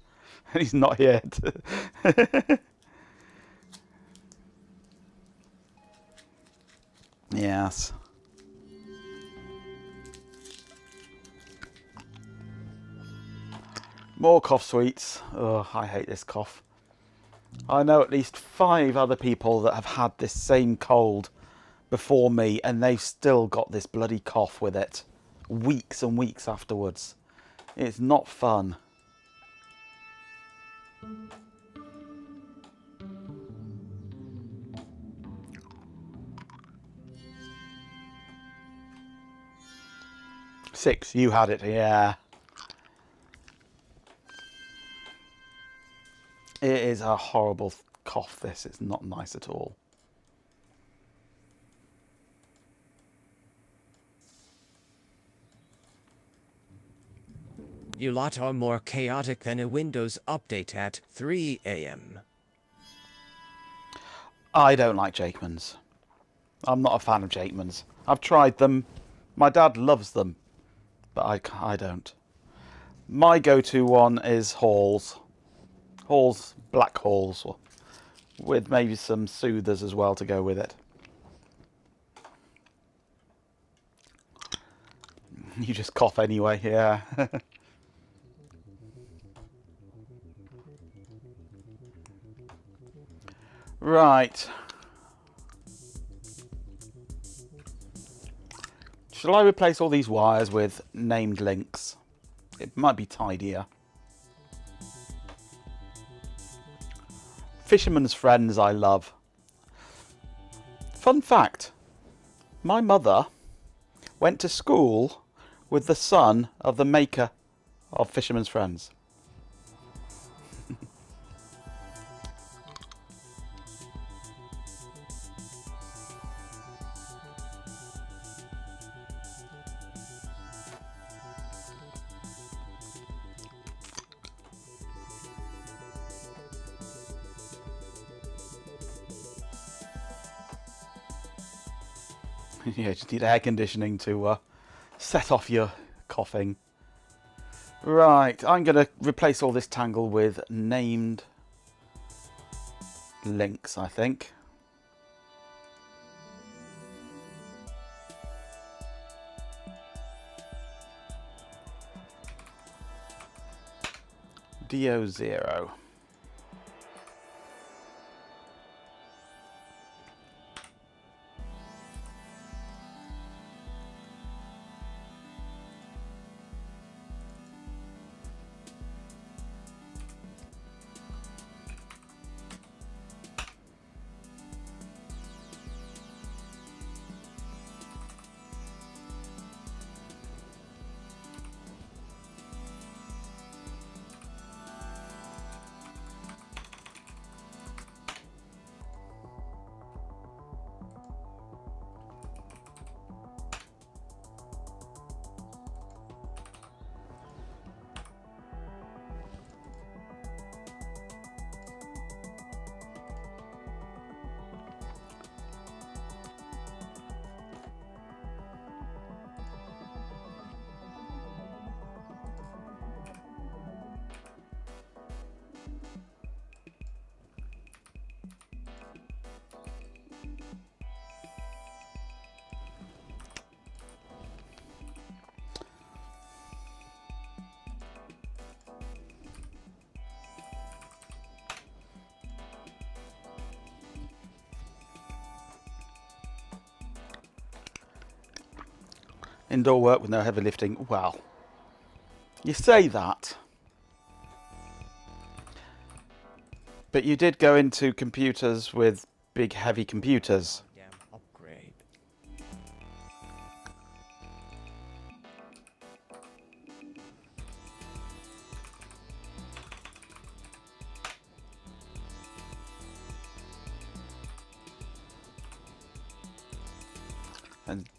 And he's not here. Yes. More cough sweets. Oh, I hate this cough. I know at least 5 other people that have had this same cold before me, and they've still got this bloody cough with it. Weeks and weeks afterwards. It's not fun. Six, you had it, yeah. It is a horrible cough, this. It's not nice at all. You lot are more chaotic than a Windows update at 3 a.m. I don't like Jakemans. I'm not a fan of Jakemans. I've tried them. My dad loves them, but I don't. My go-to one is Halls. Halls, Black Halls, with maybe some soothers as well to go with it. You just cough anyway, yeah. Right. Shall I replace all these wires with named links? It might be tidier. Fisherman's Friends I love. Fun fact. My mother went to school with the son of the maker of Fisherman's Friends. Yeah, just need air conditioning to set off your coughing. Right, I'm going to replace all this tangle with named links, I think. DO0. Indoor work with no heavy lifting. Well, you say that. But you did go into computers with big heavy computers. Damn upgrade. And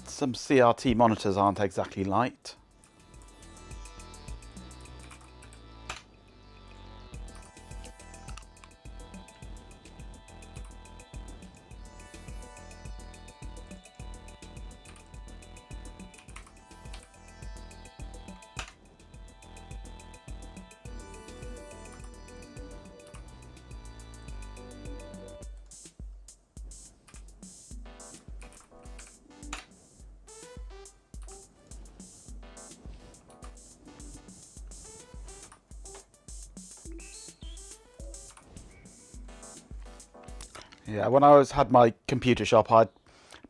some CRT monitors aren't exactly light. Yeah, when I had my computer shop, I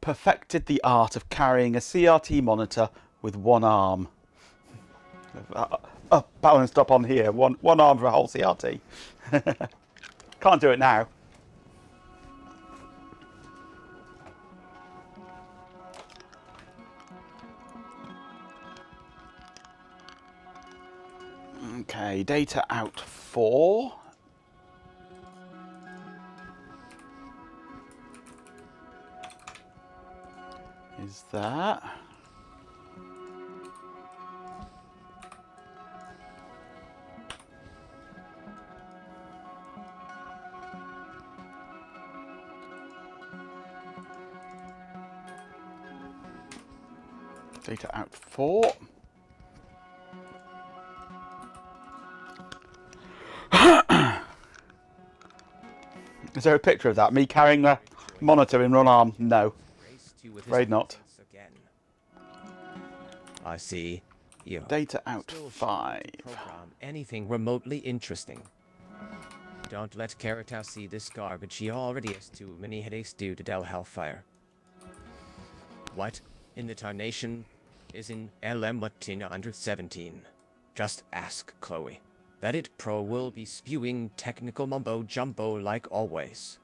perfected the art of carrying a CRT monitor with one arm. Balanced up on here, one arm for a whole CRT. Can't do it now. Okay, data out 4. Is that? Data out 4. Is there a picture of that? Me carrying a monitor in one arm? No. Graced you with Afraid his not. presence again. I see. You Data out still 5. program anything remotely interesting. Don't let Caritas see this garbage. He already has too many headaches due to Del Hellfire. What in the tarnation is in LM Latina under 17? Just ask Chloe. That it pro will be spewing technical mumbo jumbo like always.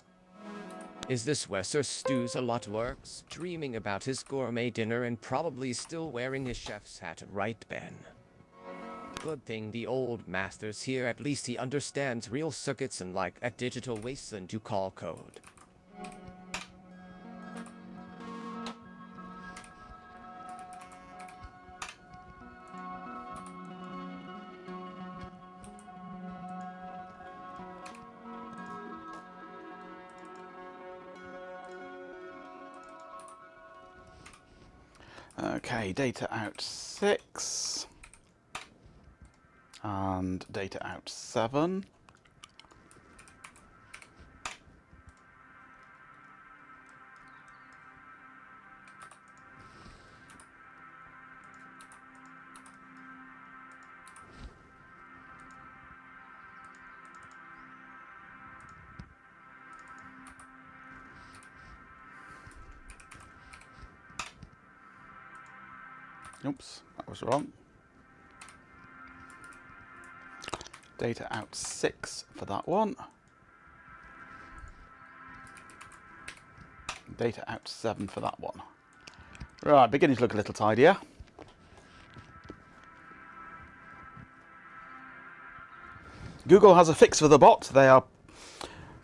Is this where Sir Stu's a lot works? Dreaming about his gourmet dinner and probably still wearing his chef's hat, right, Ben? Good thing the old master's here, at least he understands real circuits and like a digital wasteland to call code. Okay, data out 6. And data out 7. Oops, that was wrong. Data out 6 for that one. Data out 7 for that one. Right, beginning to look a little tidier. Google has a fix for the bot. They are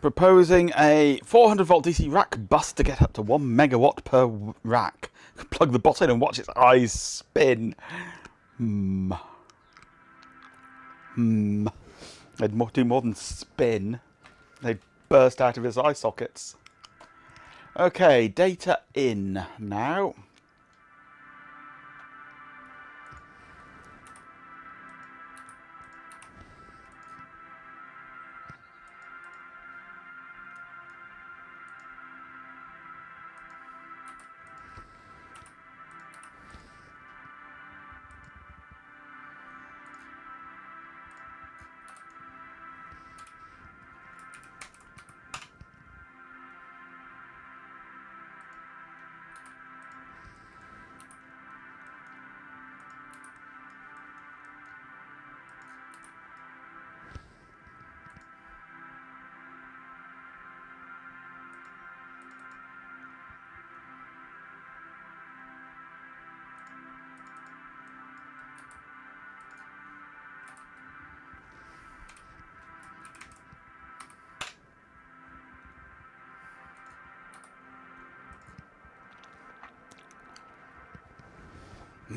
proposing a 400 volt DC rack bus to get up to 1 megawatt per rack. Plug the bot in and watch its eyes spin. They'd do more than spin. They'd burst out of his eye sockets. Okay, data in now.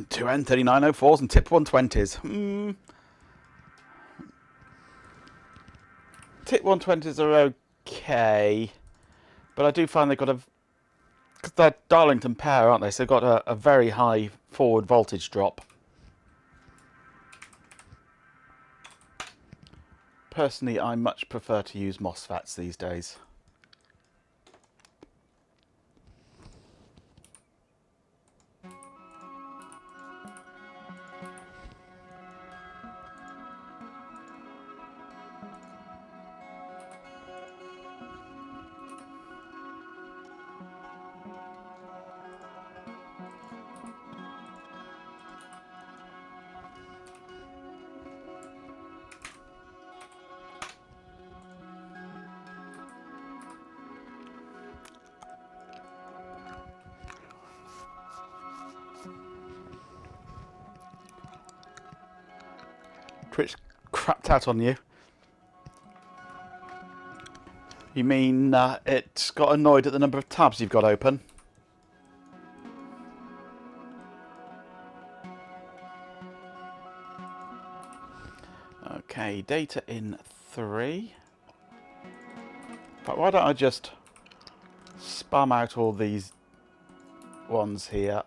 Two N3904s and tip 120s. Tip 120s are okay, but I do find they've got because they're Darlington pair, aren't they? So they've got a very high forward voltage drop. Personally, I much prefer to use MOSFETs these days. Twitch crapped out on you. You mean it got annoyed at the number of tabs you've got open? Okay, data in 3. But why don't I just spam out all these ones here?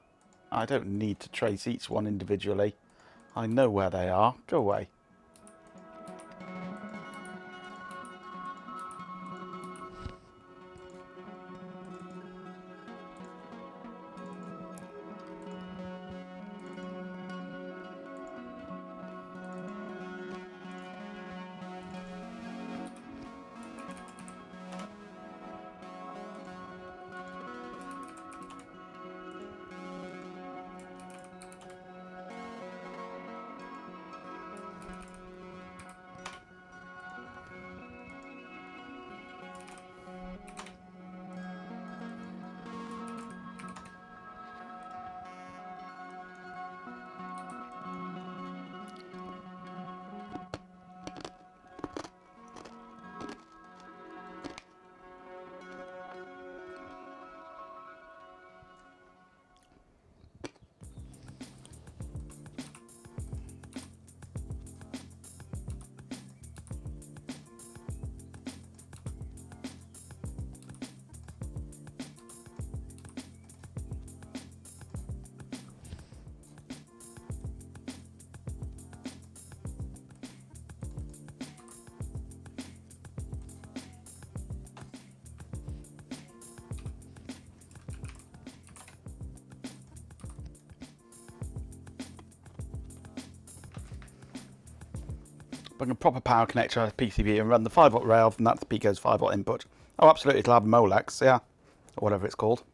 I don't need to trace each one individually. I know where they are. Go away. Bring a proper power connector to a PCB and run the 5 watt rail, and that's Pico's 5 watt input. Oh, absolutely, it'll have Molex, yeah, or whatever it's called.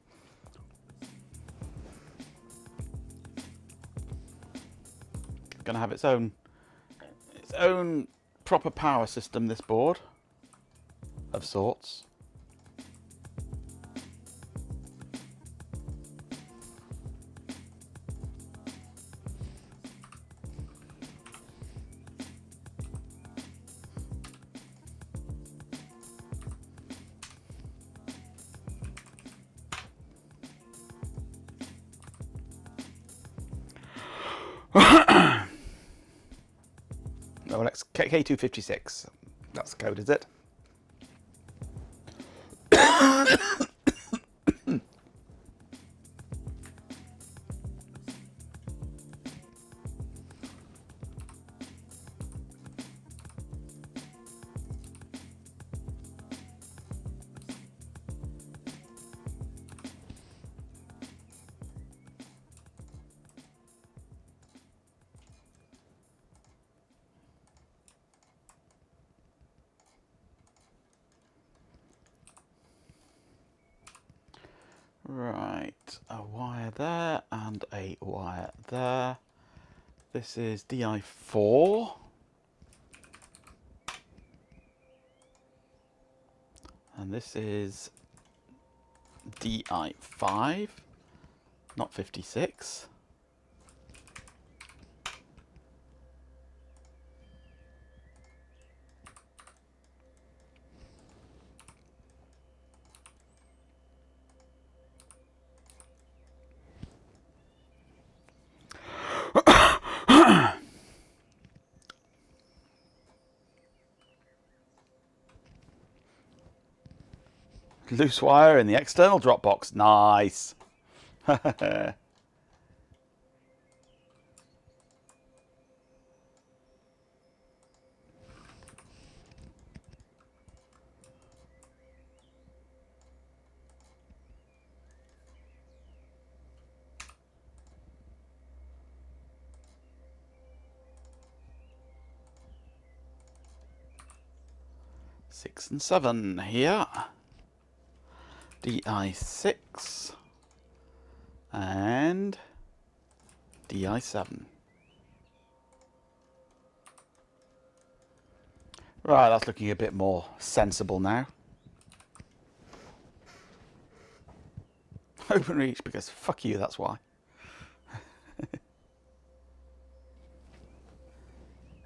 Gonna have its own proper power system, this board, of sorts. Molex K256. That's the code, is it? Right, a wire there and a wire there. This is DI4. And this is DI5, not 56. Loose wire in the external drop box. Nice. Six and 7 here. DI6 and DI7. Right, that's looking a bit more sensible now. Open reach because fuck you, that's why.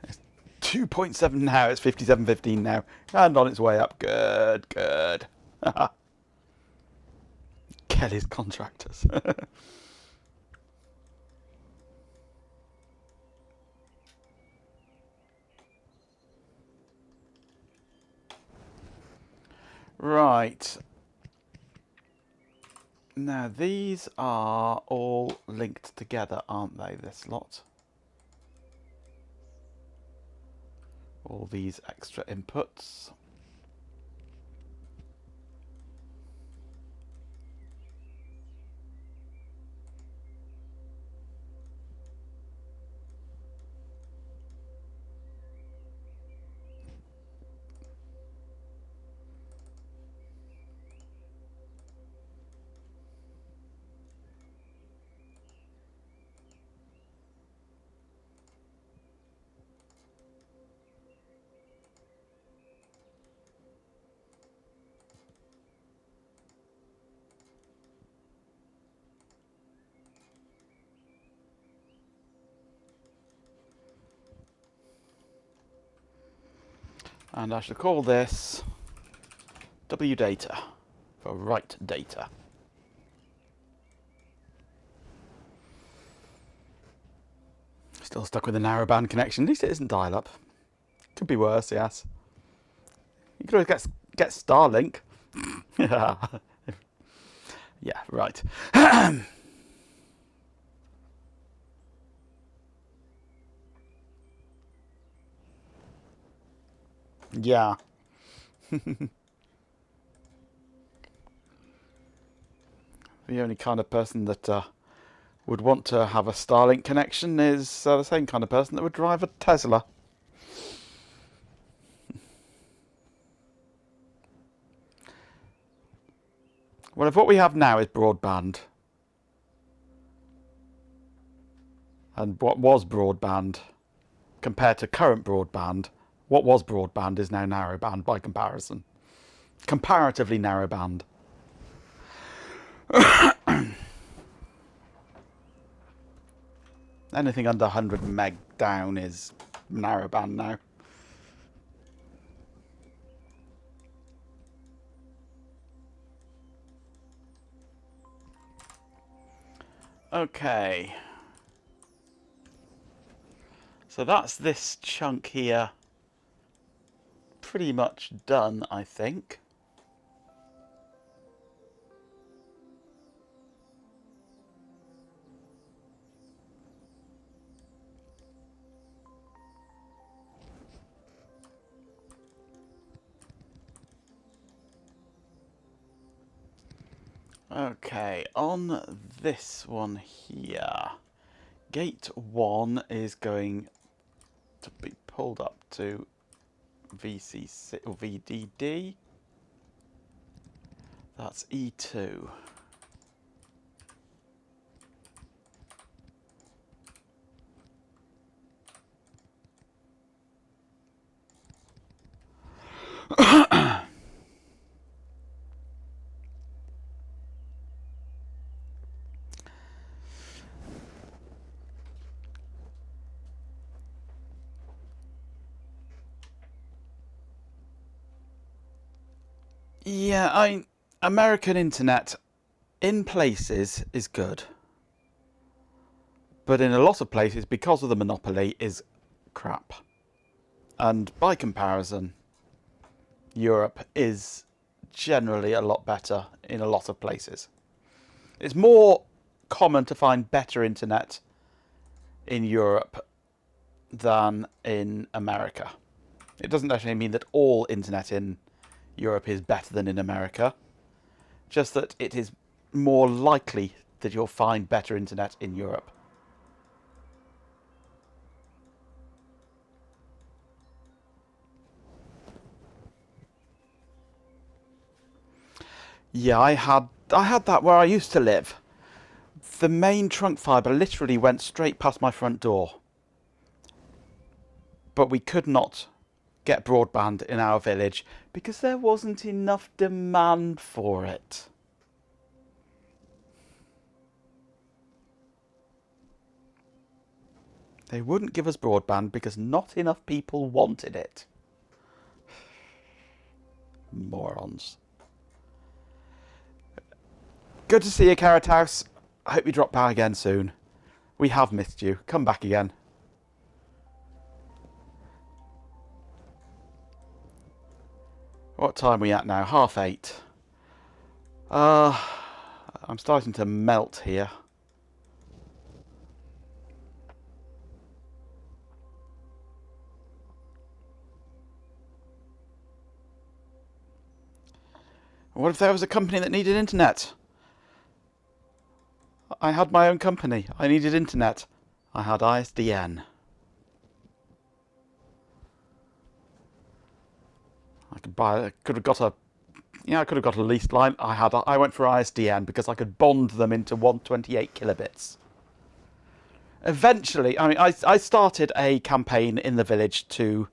It's 2.7 now, it's 57.15 now. And on its way up. Good, good. Kelly's contractors. Right. Now these are all linked together, aren't they, this lot? All these extra inputs. And I shall call this W data for write data. Still stuck with a narrowband connection. At least it isn't dial-up. Could be worse, yes. You could always get Starlink. Yeah. Yeah, right. Yeah. The only kind of person that would want to have a Starlink connection is the same kind of person that would drive a Tesla. Well, if what we have now is broadband, and what was broadband compared to current broadband, what was broadband is now narrowband by comparison. Comparatively narrowband. Anything under 100 meg down is narrowband now. Okay. So that's this chunk here. Pretty much done, I think. Okay, on this one here, gate 1 is going to be pulled up to VCC or VDD. That's E2. Yeah, American internet in places is good, but in a lot of places, because of the monopoly, is crap. And by comparison, Europe is generally a lot better in a lot of places. It's more common to find better internet in Europe than in America. It doesn't actually mean that all internet in Europe is better than in America, just that it is more likely that you'll find better internet in Europe. Yeah, I had that where I used to live. The main trunk fibre literally went straight past my front door. But we could not get broadband in our village because there wasn't enough demand for it. They wouldn't give us broadband because not enough people wanted it. Morons. Good to see you, Carrot House. I hope you drop by again soon. We have missed you. Come back again. What time are we at now? 8:30. I'm starting to melt here. What if there was a company that needed internet? I had my own company. I needed internet. I had ISDN. I could have got a leased line. I went for ISDN because I could bond them into 128 kilobits. Eventually, I started a campaign in the village to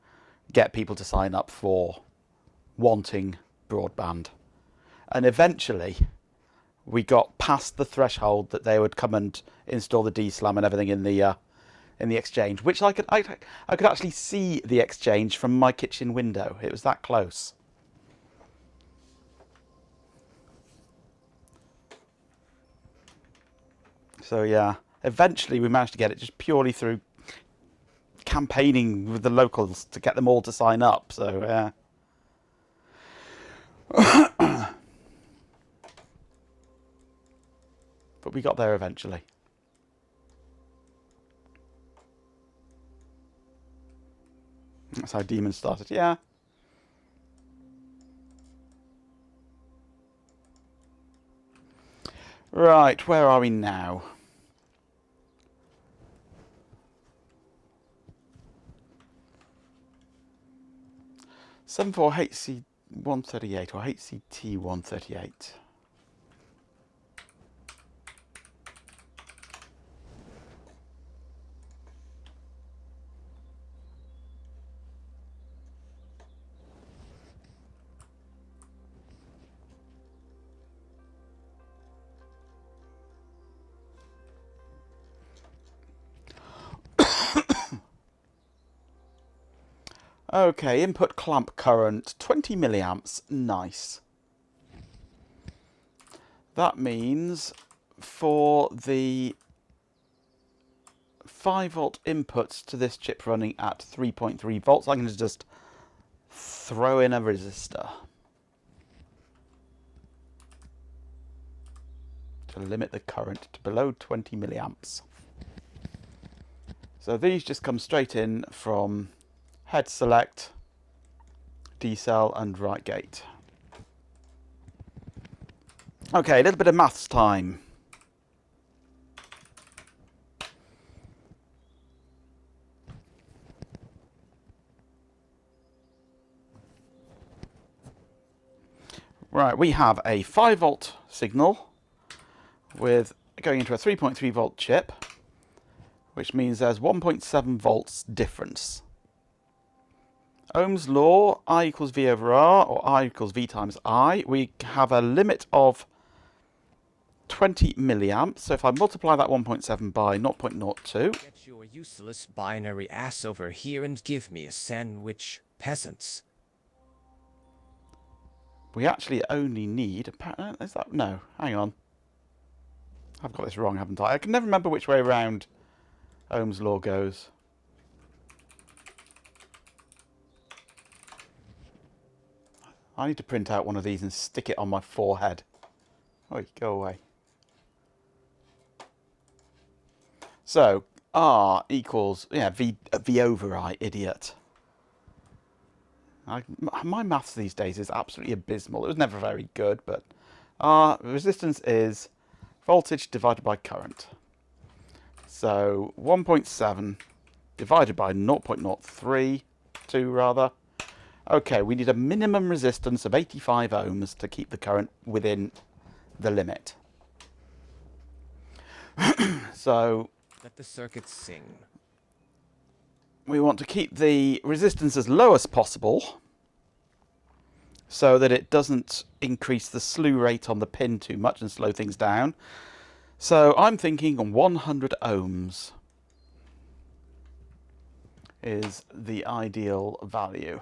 get people to sign up for wanting broadband. And eventually, we got past the threshold that they would come and install the DSLAM and everything in the exchange, which I could actually see the exchange from my kitchen window. It was that close. So yeah, eventually we managed to get it just purely through campaigning with the locals to get them all to sign up. So yeah. But we got there eventually. That's how Demon started, yeah. Right, where are we now? HC 138 or HCT 138. Okay, input clamp current, 20 milliamps, nice. That means for the 5 volt inputs to this chip running at 3.3 volts, I'm going to just throw in a resistor to limit the current to below 20 milliamps. So these just come straight in from head select, D-cell and right gate. Okay, a little bit of maths time. Right, we have a 5 volt signal with going into a 3.3 volt chip, which means there's 1.7 volts difference. Ohm's law, I equals V over R, or I equals V times I. We have a limit of 20 milliamps. So if I multiply that 1.7 by 0.02... Get your useless binary ass over here and give me a sandwich, peasants. We actually only need... Is that... No, hang on. I've got this wrong, haven't I? I can never remember which way around Ohm's law goes. I need to print out one of these and stick it on my forehead. Oh, go away. So, R equals, yeah, V over I, idiot. My maths these days is absolutely abysmal. It was never very good, but R, resistance is voltage divided by current. So 1.7 divided by 0.032 rather. Okay, we need a minimum resistance of 85 ohms to keep the current within the limit. So Let the circuit sing. we want to keep the resistance as low as possible so that it doesn't increase the slew rate on the pin too much and slow things down. So I'm thinking 100 ohms is the ideal value.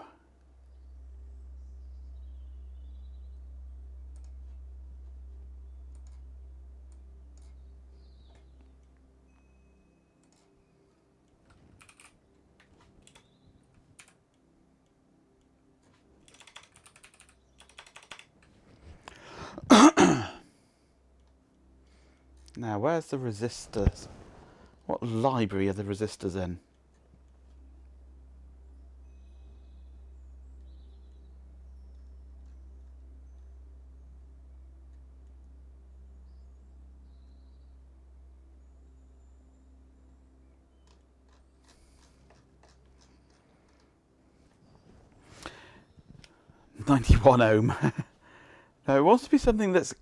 Now, where's the resistors? What library are the resistors in? .91 ohm. No, it wants to be something that's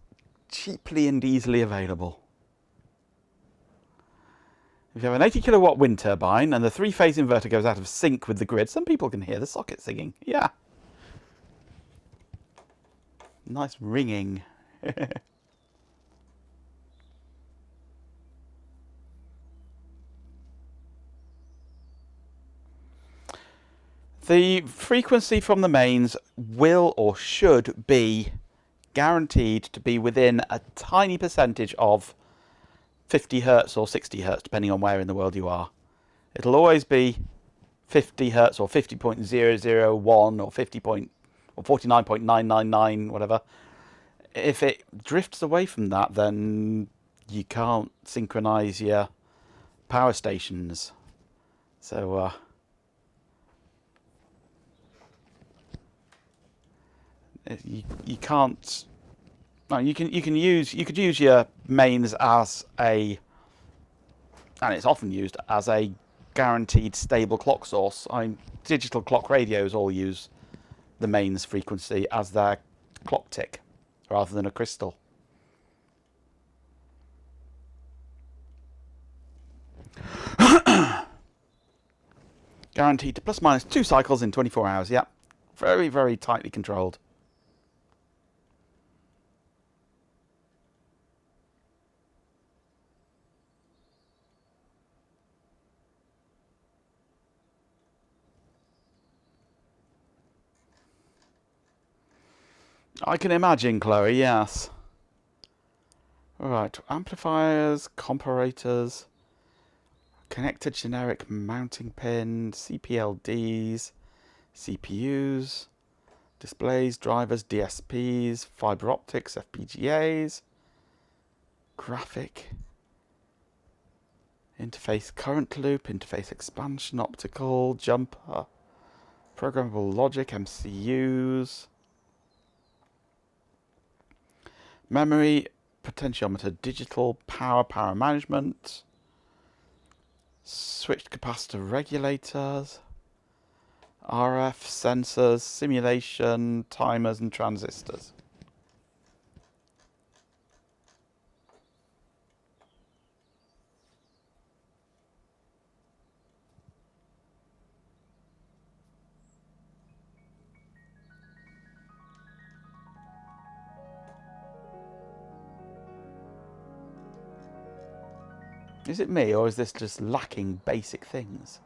cheaply and easily available. If you have an 80 kilowatt wind turbine and the three-phase inverter goes out of sync with the grid, some people can hear the socket singing. Yeah. Nice ringing. The frequency from the mains will or should be guaranteed to be within a tiny percentage of 50 hertz or 60 hertz, depending on where in the world you are. It'll always be 50 hertz or 50.001 or 49.999, whatever. If it drifts away from that, then you can't synchronize your power stations. So, you can't. No, you could use your mains as a, and it's often used as a guaranteed stable clock source. Digital clock radios all use the mains frequency as their clock tick rather than a crystal. Guaranteed to plus minus 2 cycles in 24 hours. Yeah, very, very tightly controlled. I can imagine, Chloe, yes. Alright, amplifiers, comparators, connected generic mounting pin, CPLDs, CPUs, displays, drivers, DSPs, fiber optics, FPGAs, graphic, interface current loop, interface expansion, optical, jumper, programmable logic, MCUs, memory, potentiometer, digital, power management, switched capacitor regulators, RF sensors, simulation, timers and transistors. Is it me, or is this just lacking basic things?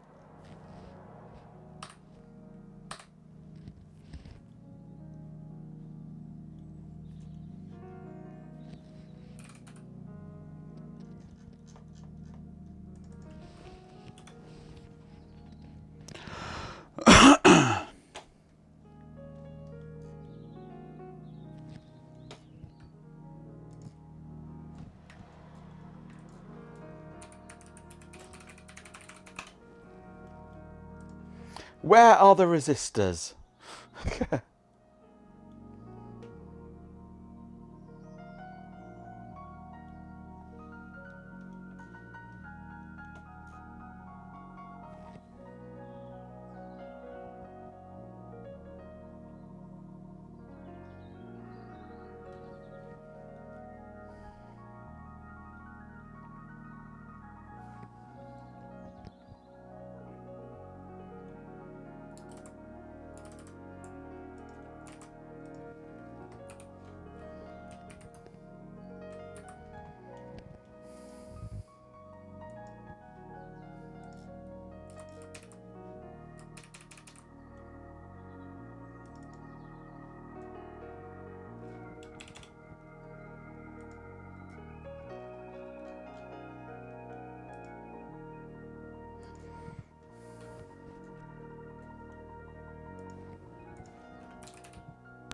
Where are the resistors?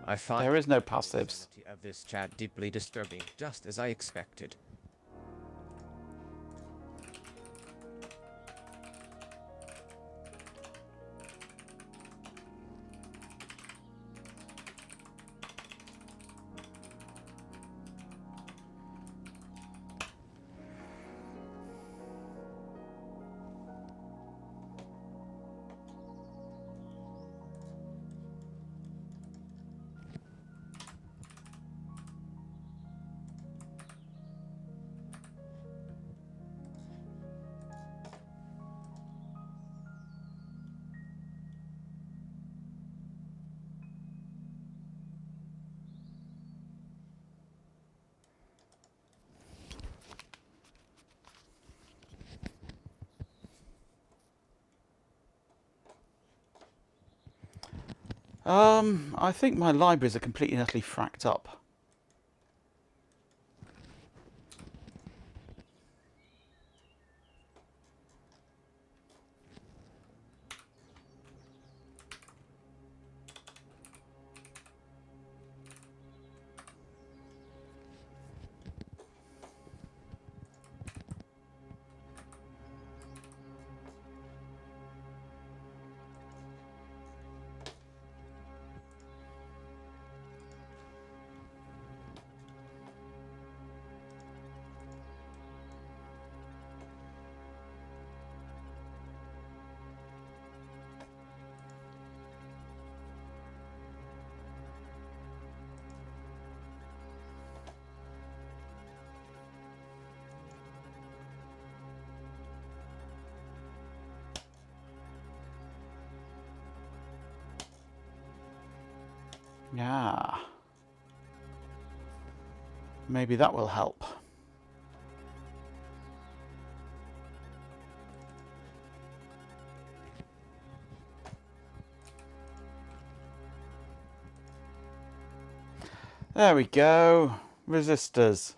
I find There is no the passives. personality of this chat deeply disturbing, just as I expected. I think my libraries are completely and utterly fracked up. Yeah. Maybe that will help. There we go. Resistors.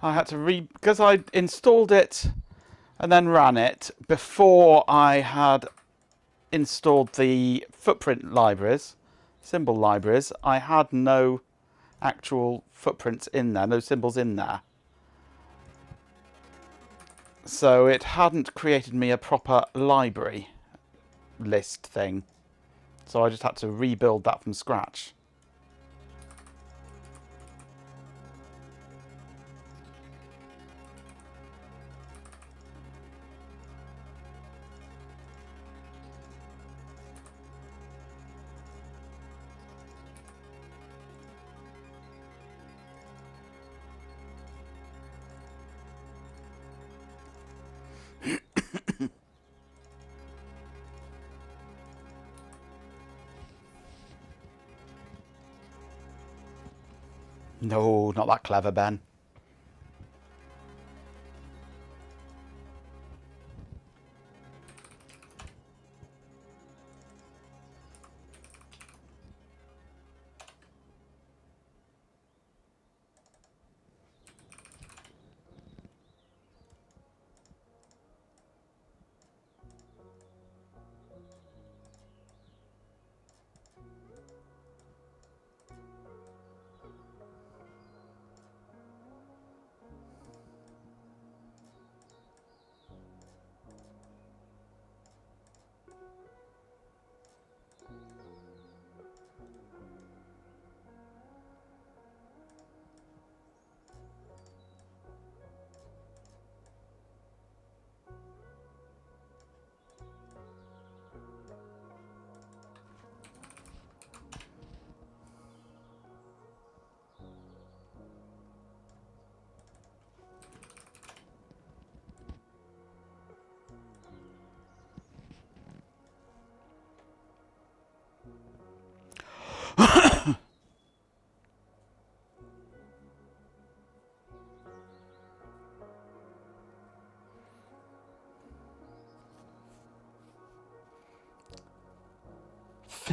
I had to because I installed it and then ran it before I had installed the footprint libraries, symbol libraries. I had no actual footprints in there, no symbols in there. So it hadn't created me a proper library list thing. So I just had to rebuild that from scratch. No, not that clever, Ben.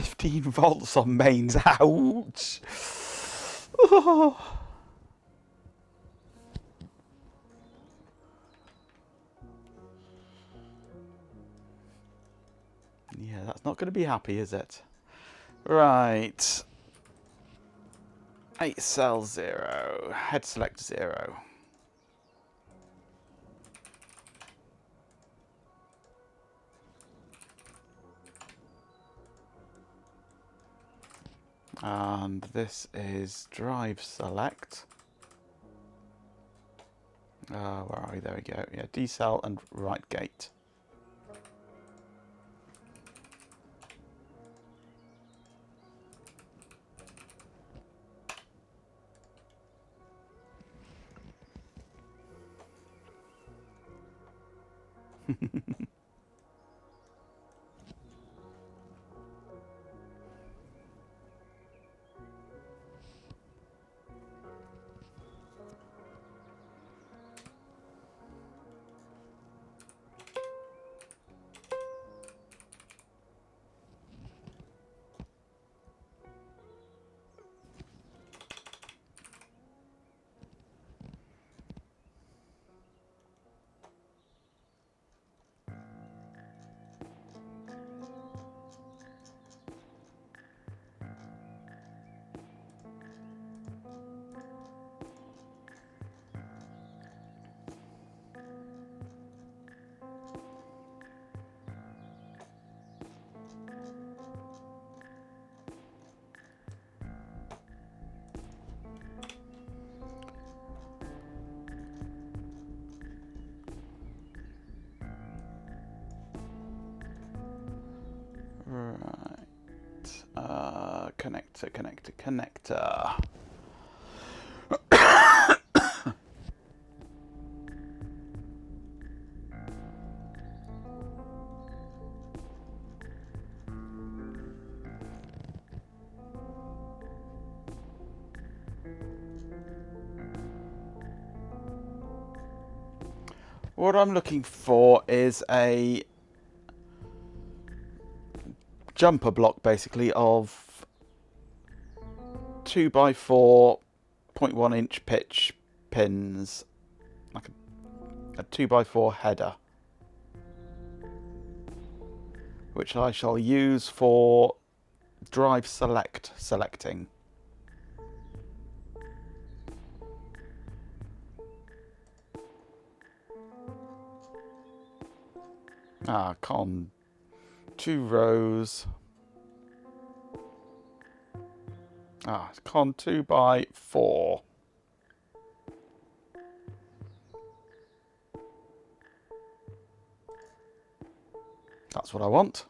15 volts on mains. Ouch. Oh. Yeah, that's not going to be happy, is it? Right. 8 cell 0. Head select 0. And this is drive select. Where are we? There we go. Yeah, D cell and right gate. Right. Connector. What I'm looking for is a jumper block, basically, of 2x4 0.1 inch pitch pins, like a 2x4 header, which I shall use for drive selecting. Con 2 rows. Con 2x4. That's what I want.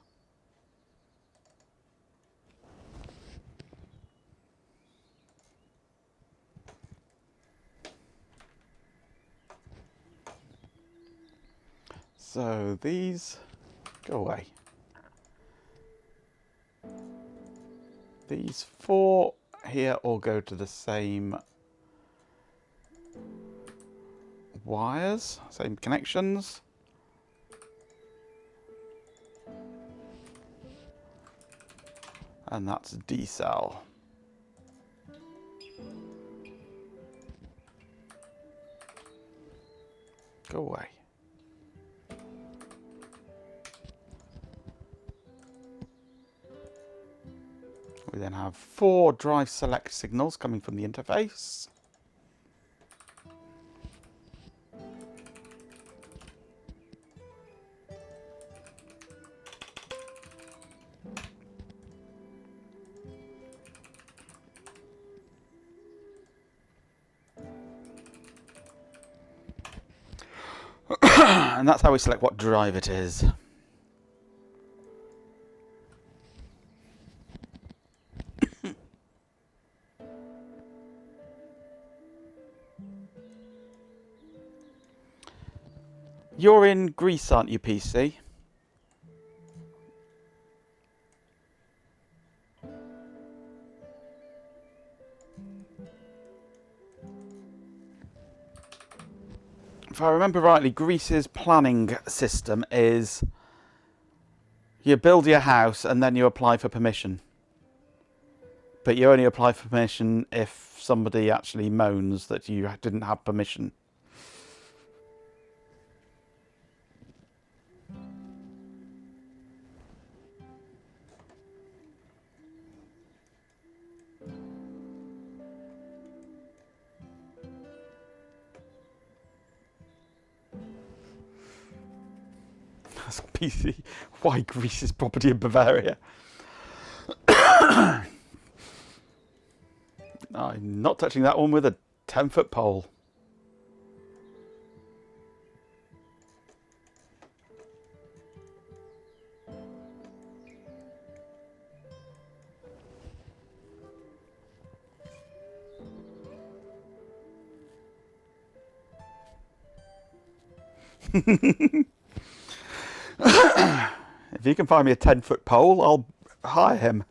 So these go away. These 4 here all go to the same wires, same connections. And that's D cell. Go away. We then have 4 drive select signals coming from the interface. And that's how we select what drive it is. You're in Greece, aren't you, PC? If I remember rightly, Greece's planning system is You build your house and then you apply for permission. But you only apply for permission if somebody actually moans that you didn't have permission. That's PC. Why Greece is property in Bavaria? I'm not touching that one with a 10-foot pole. If you can find me a 10-foot pole, I'll hire him.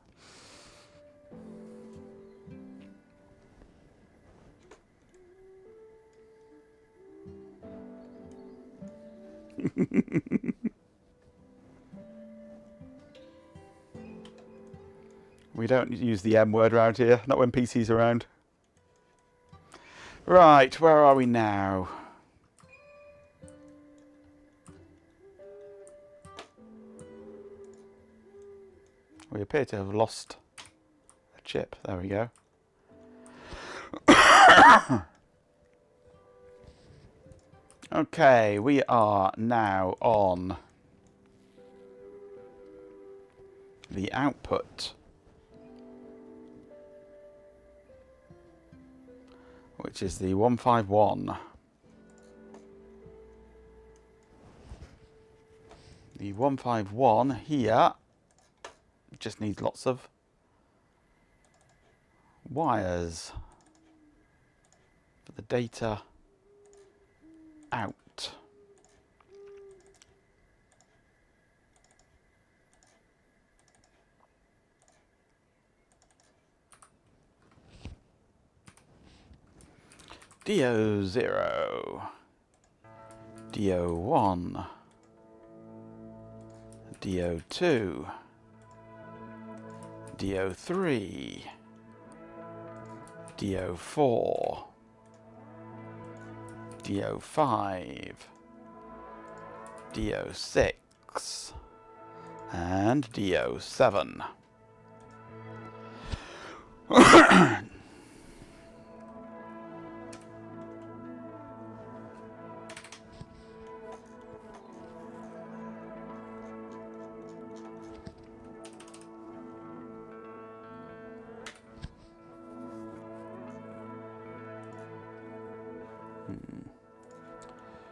We don't use the M word around here, not when PC's around. Right, where are we now? We appear to have lost a chip. There we go. Okay, we are now on the output, which is the 151. The 151 here just needs lots of wires for the data out. DO0, DO1, DO2, DO3, DO4, DO5, DO6, and DO7.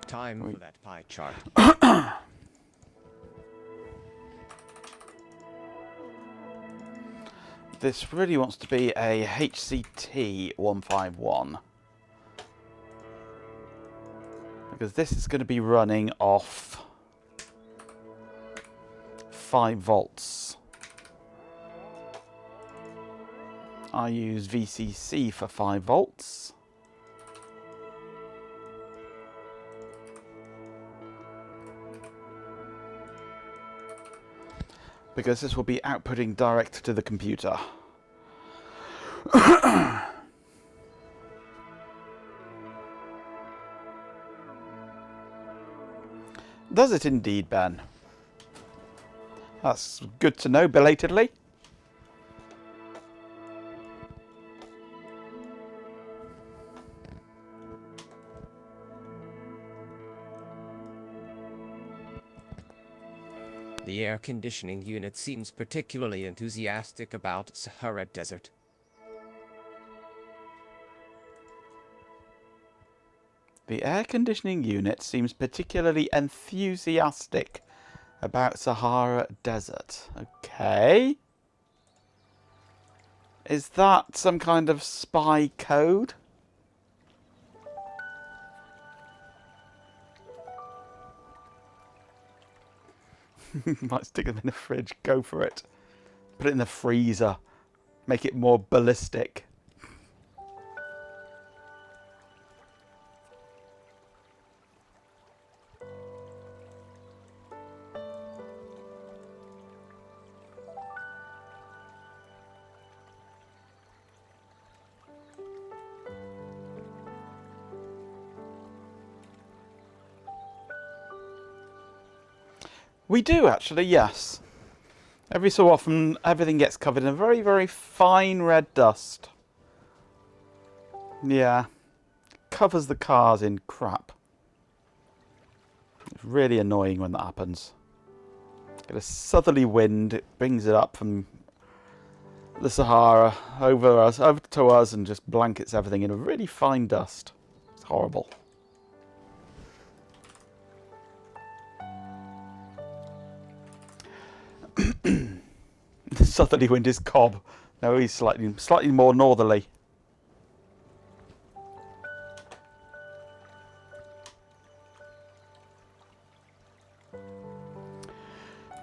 Time for that pie chart. This really wants to be a HCT 151. Because this is going to be running off 5 volts. I use VCC for 5 volts. Because this will be outputting direct to the computer. Does it indeed, Ben? That's good to know belatedly. The air conditioning unit seems particularly enthusiastic about Sahara Desert. The air conditioning unit seems particularly enthusiastic about Sahara Desert. Okay. Is that some kind of spy code? Might stick them in the fridge. Go for it. Put it in the freezer. Make it more ballistic. We do actually, yes. Every so often, everything gets covered in a very, very fine red dust. Yeah. Covers the cars in crap. It's really annoying when that happens. Get a southerly wind, it brings it up from the Sahara over to us and just blankets everything in a really fine dust. It's horrible. The southerly wind is Cobb. No, he's slightly more northerly.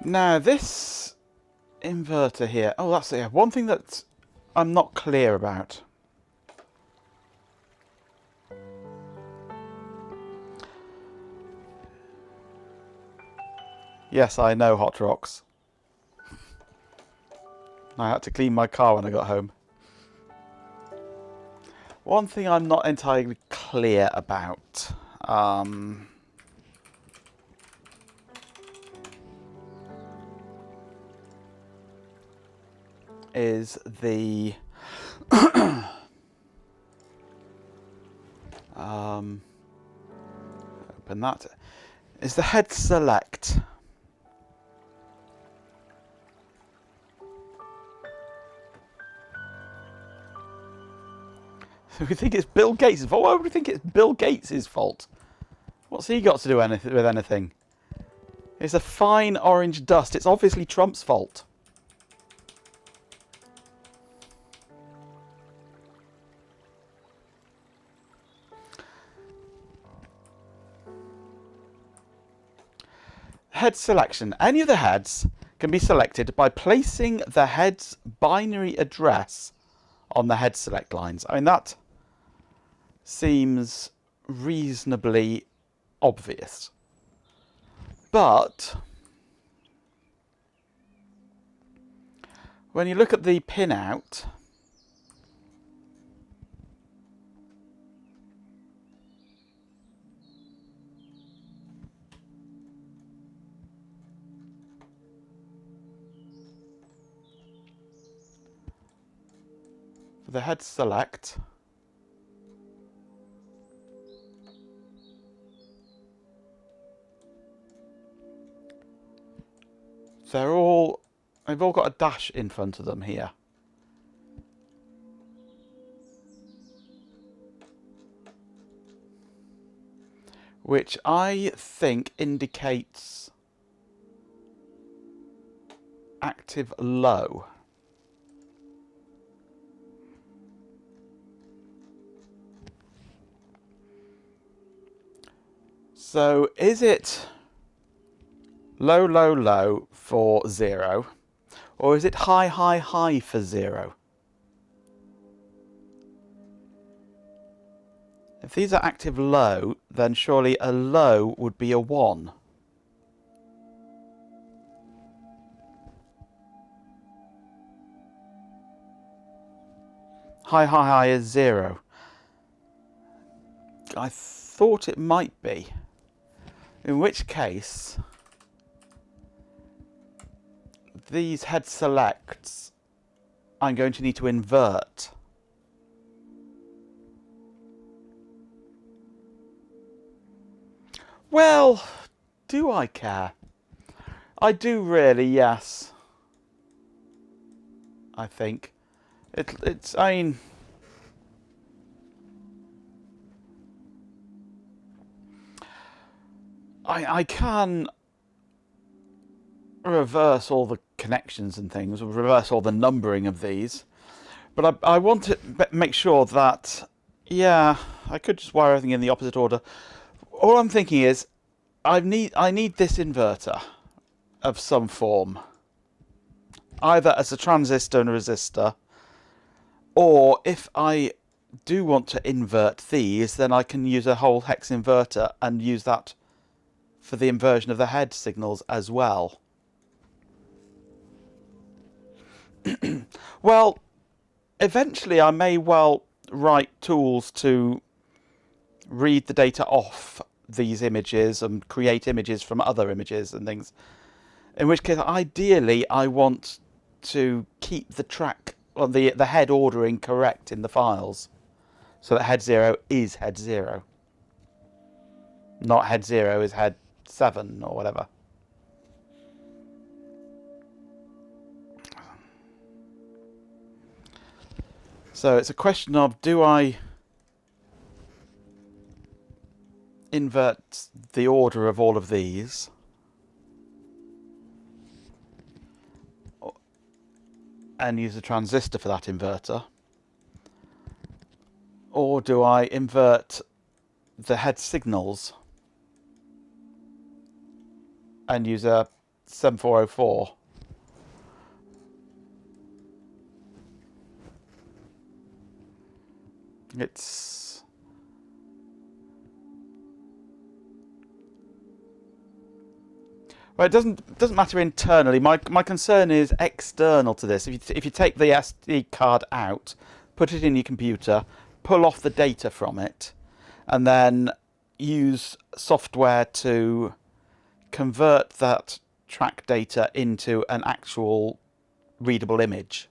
Now this inverter here. Oh, that's it. One thing that I'm not clear about. Yes, I know, Hot Rocks. I had to clean my car when I got home. One thing I'm not entirely clear about. Is the open that. Is the head select? We think it's Bill Gates' fault. Why would we think it's Bill Gates' fault? What's he got to do with anything? It's a fine orange dust. It's obviously Trump's fault. Head selection. Any of the heads can be selected by placing the head's binary address on the head select lines. I mean, that seems reasonably obvious. But when you look at the pinout, for the head select, they've all got a dash in front of them here. Which I think indicates active low. So is it low, low, low for 0, or is it high, high, high for 0? If these are active low, then surely a low would be a 1. High, high, high is 0. I thought it might be. In which case, these head selects I'm going to need to invert. Well, do I care? I do really, yes. I think. I mean, I can reverse all the connections and things, reverse all the numbering of these, but I want to make sure that, yeah, I could just wire everything in the opposite order. All I'm thinking is, I need this inverter of some form, either as a transistor and a resistor, or if I do want to invert these, then I can use a whole hex inverter and use that for the inversion of the head signals as well. Well, eventually I may well write tools to read the data off these images and create images from other images and things. In which case, ideally, I want to keep the track, or the head ordering correct in the files, so that head 0 is head 0, not head 0 is head 7 or whatever. So it's a question of, do I invert the order of all of these, and use a transistor for that inverter, or do I invert the head signals and use a 7404? It's... well, it doesn't matter internally. My concern is external to this. If you take the SD card out, put it in your computer, pull off the data from it, and then use software to convert that track data into an actual readable image.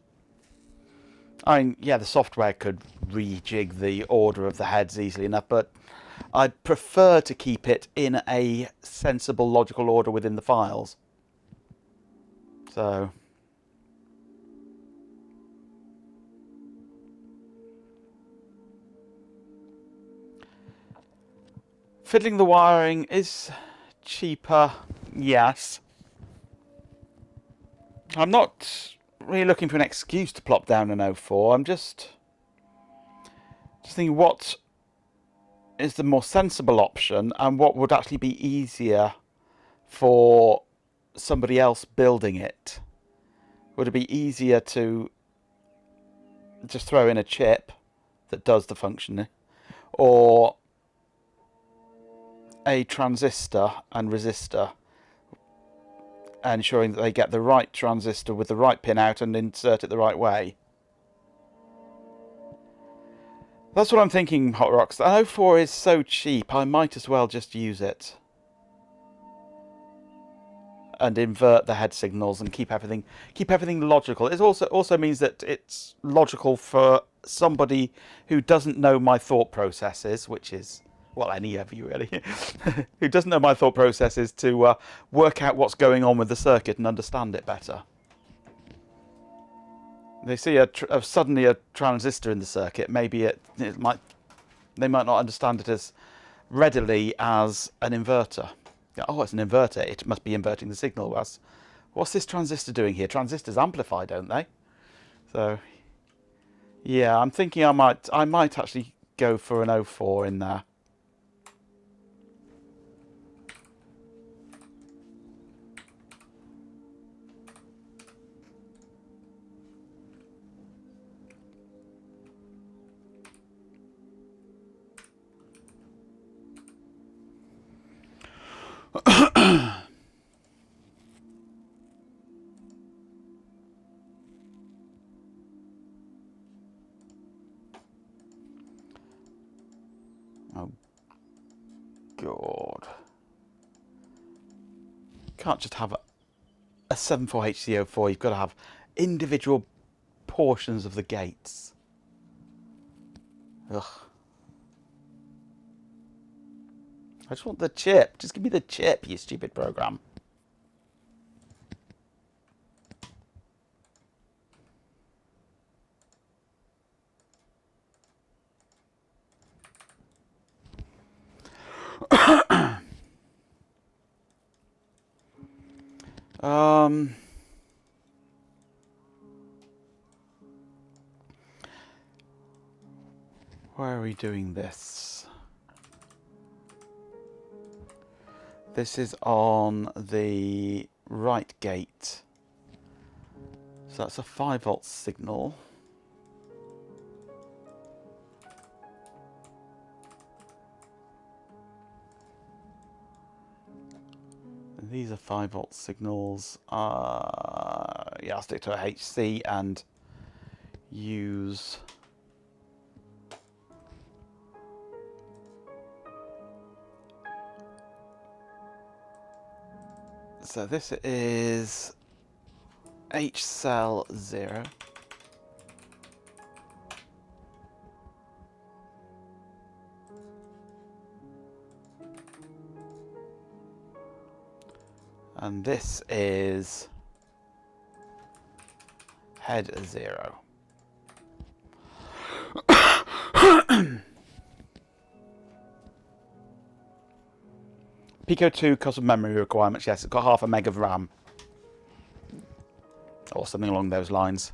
I mean, yeah, the software could rejig the order of the heads easily enough, but I'd prefer to keep it in a sensible, logical order within the files. So... fiddling the wiring is cheaper, yes. I'm not really looking for an excuse to plop down an 04. I'm just thinking what is the more sensible option and what would actually be easier for somebody else building it. Would it be easier to just throw in a chip that does the functioning, or a transistor and resistor, ensuring that they get the right transistor with the right pin out and insert it the right way? That's what I'm thinking, Hot Rocks. The 04 is so cheap, I might as well just use it and invert the head signals and keep everything logical. It also means that it's logical for somebody who doesn't know my thought processes, which is, well, any of you really, who doesn't know my thought processes, to work out what's going on with the circuit and understand it better. They see suddenly a transistor in the circuit, maybe they might not understand it as readily as an inverter. Oh, it's an inverter, it must be inverting the signal. What's this transistor doing here? Transistors amplify, don't they? So, yeah, I'm thinking I might actually go for an 04 in there. Oh, God. Can't just have a 74HC04. You've got to have individual portions of the gates. Ugh. I just want the chip. Just give me the chip, you stupid program. Where are we doing this? This is on the right gate. So that's a 5-volt signal. And these are 5-volt signals. Yeah, I'll stick to a HC and use So this is H cell 0. And this is head 0. Pico 2 because of memory requirements, yes, it's got half a meg of RAM. Or something along those lines.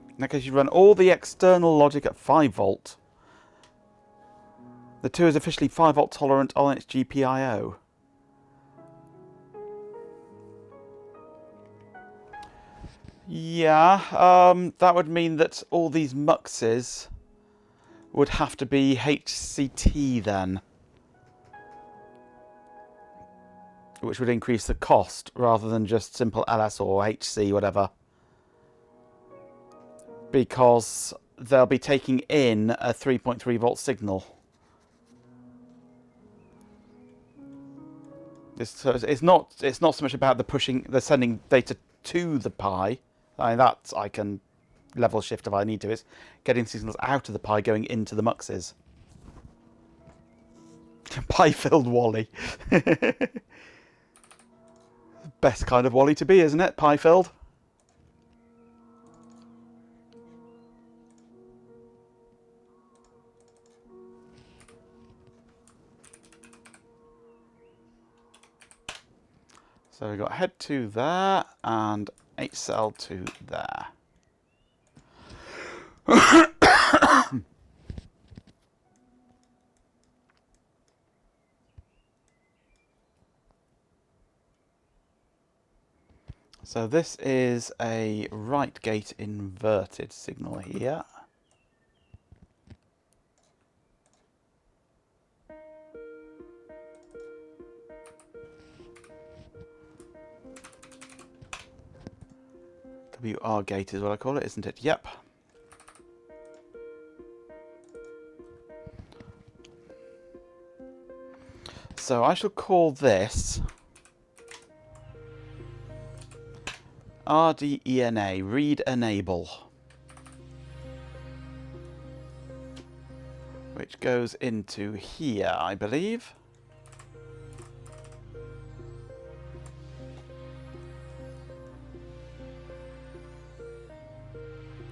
In that case, you run all the external logic at 5 volt. The 2 is officially 5 volt tolerant on its GPIO. Yeah, that would mean that all these muxes would have to be HCT then. Which would increase the cost rather than just simple LS or HC, whatever. Because they'll be taking in a 3.3 volt signal. So it's not so much about the sending data to the Pi. I mean, that I can level shift if I need to. It's getting signals out of the Pi going into the muxes. Pi-filled Wally. Best kind of Wally to be, isn't it? Pi-filled. So we've got head 2 there and H cell 2 there. So this is a right gate inverted signal here. WR gate is what I call it, isn't it? Yep. So I shall call this RDENA, read enable, which goes into here, I believe.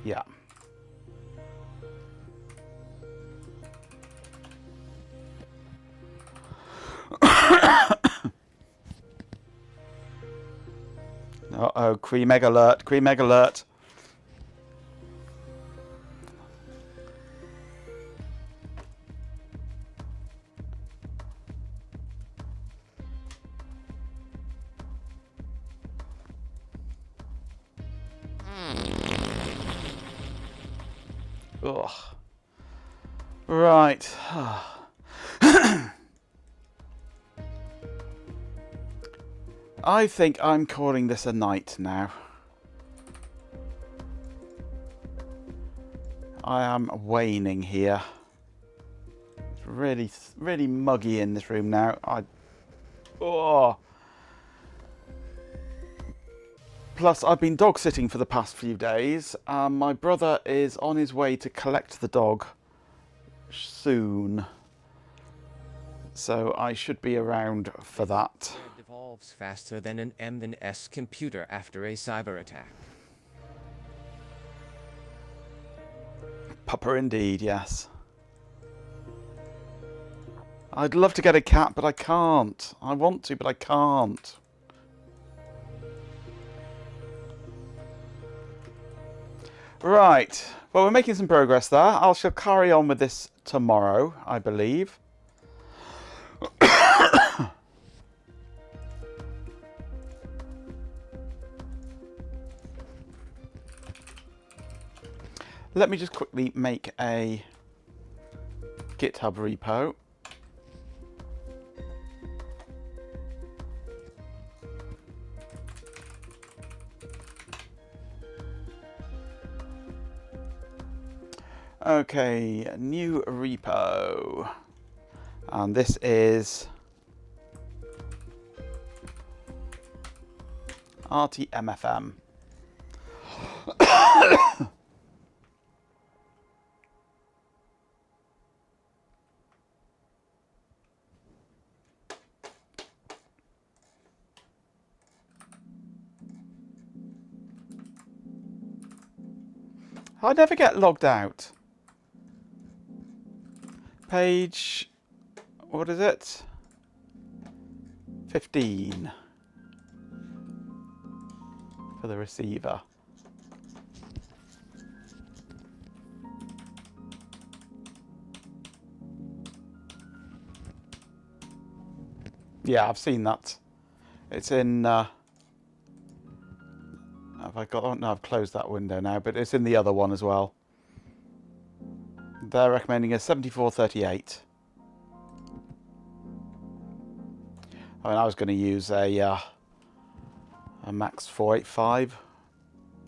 Yeah. Uh-oh, cream egg alert, cream egg alert. Ugh. Right. I think I'm calling this a night now. I am waning here. It's really muggy in this room now. Oh. Plus, I've been dog sitting for the past few days. My brother is on his way to collect the dog soon. So I should be around for that. It evolves faster than an M&S computer after a cyber attack. Pupper indeed, yes. I'd love to get a cat, but I can't. I want to, but I can't. Right. Well, we're making some progress there. I shall carry on with this tomorrow, I believe. Let me just quickly make a GitHub repo. Okay, new repo. And this is RTMFM. I never get logged out. Page, what is it? 15 for the receiver. Yeah, I've seen that. It's in. Have I got? Oh, no, I've closed that window now, but it's in the other one as well. They're recommending a 7438. I mean, I was going to use a Max 485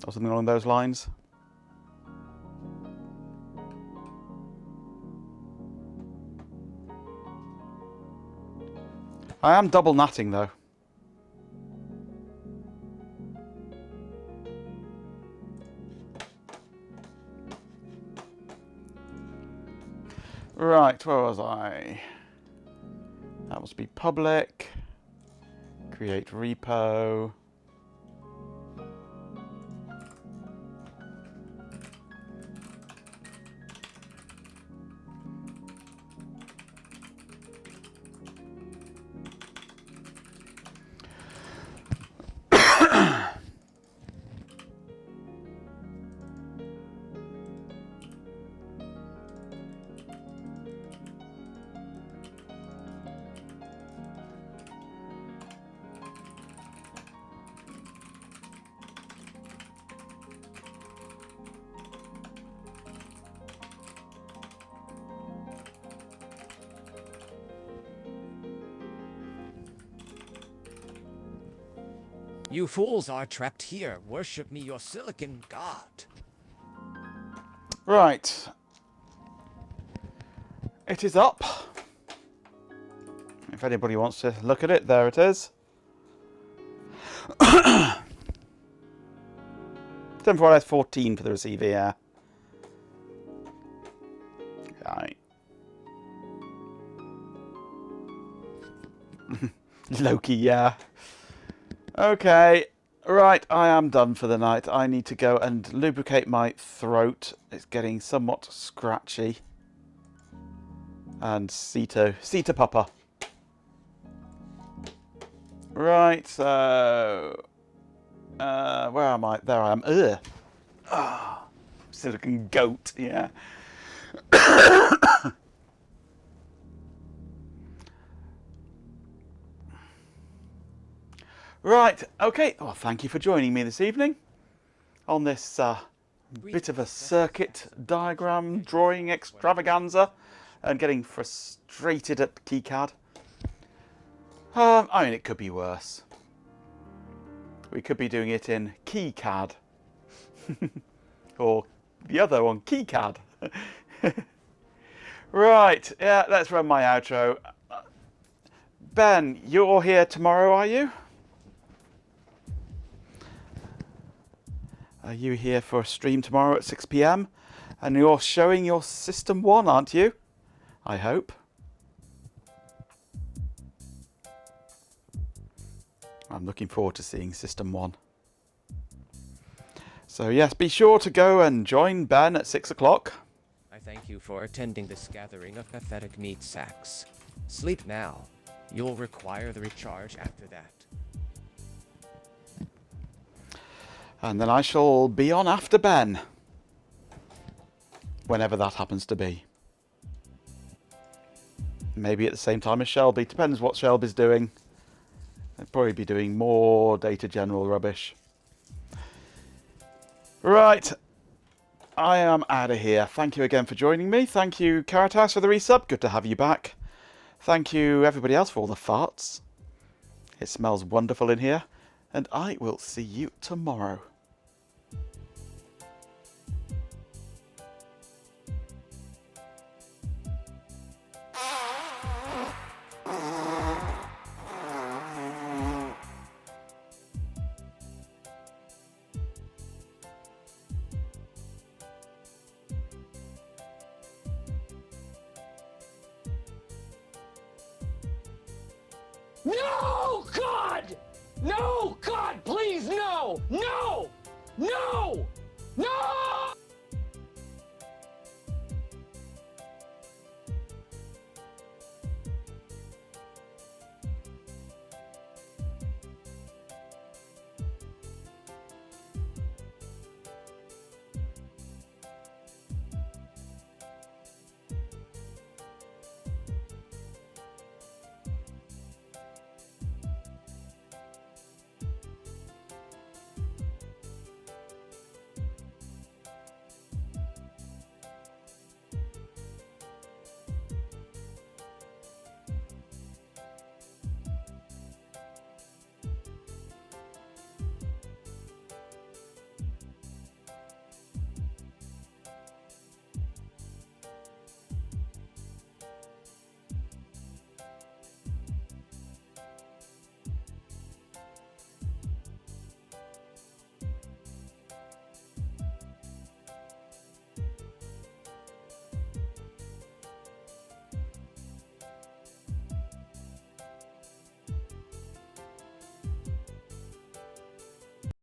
or something along those lines. I am double natting though. Right, where was I? That must be public. Create repo. You fools are trapped here. Worship me, your silicon god. Right. It is up. If anybody wants to look at it, there it is. 74S14 for the receiver, yeah. Right. Loki, yeah. Okay, right, I am done for the night. I need to go and lubricate my throat. It's getting somewhat scratchy. And Sita Papa. Right, so... where am I? There I am. Ugh. Ah, silicon goat, yeah. Right, okay. Well, thank you for joining me this evening on this bit of a circuit diagram drawing extravaganza and getting frustrated at KiCad. I mean, it could be worse. We could be doing it in KiCad. Or the other one, KiCad. Right, yeah, let's run my outro. Ben, you're here tomorrow, are you? Are you here for a stream tomorrow at 6 PM? And you're showing your System 1, aren't you? I hope. I'm looking forward to seeing System 1. So yes, be sure to go and join Ben at 6 o'clock. I thank you for attending this gathering of pathetic meat sacks. Sleep now. You'll require the recharge after that. And then I shall be on after Ben. whenever that happens to be. Maybe at the same time as Shelby. Depends what Shelby's doing. They'll probably be doing more Data General rubbish. Right. I am out of here. Thank you again for joining me. Thank you, Caritas, for the resub. Good to have you back. Thank you, everybody else, for all the farts. It smells wonderful in here. And I will see you tomorrow. No, God! No, God, please, no! No! No! No!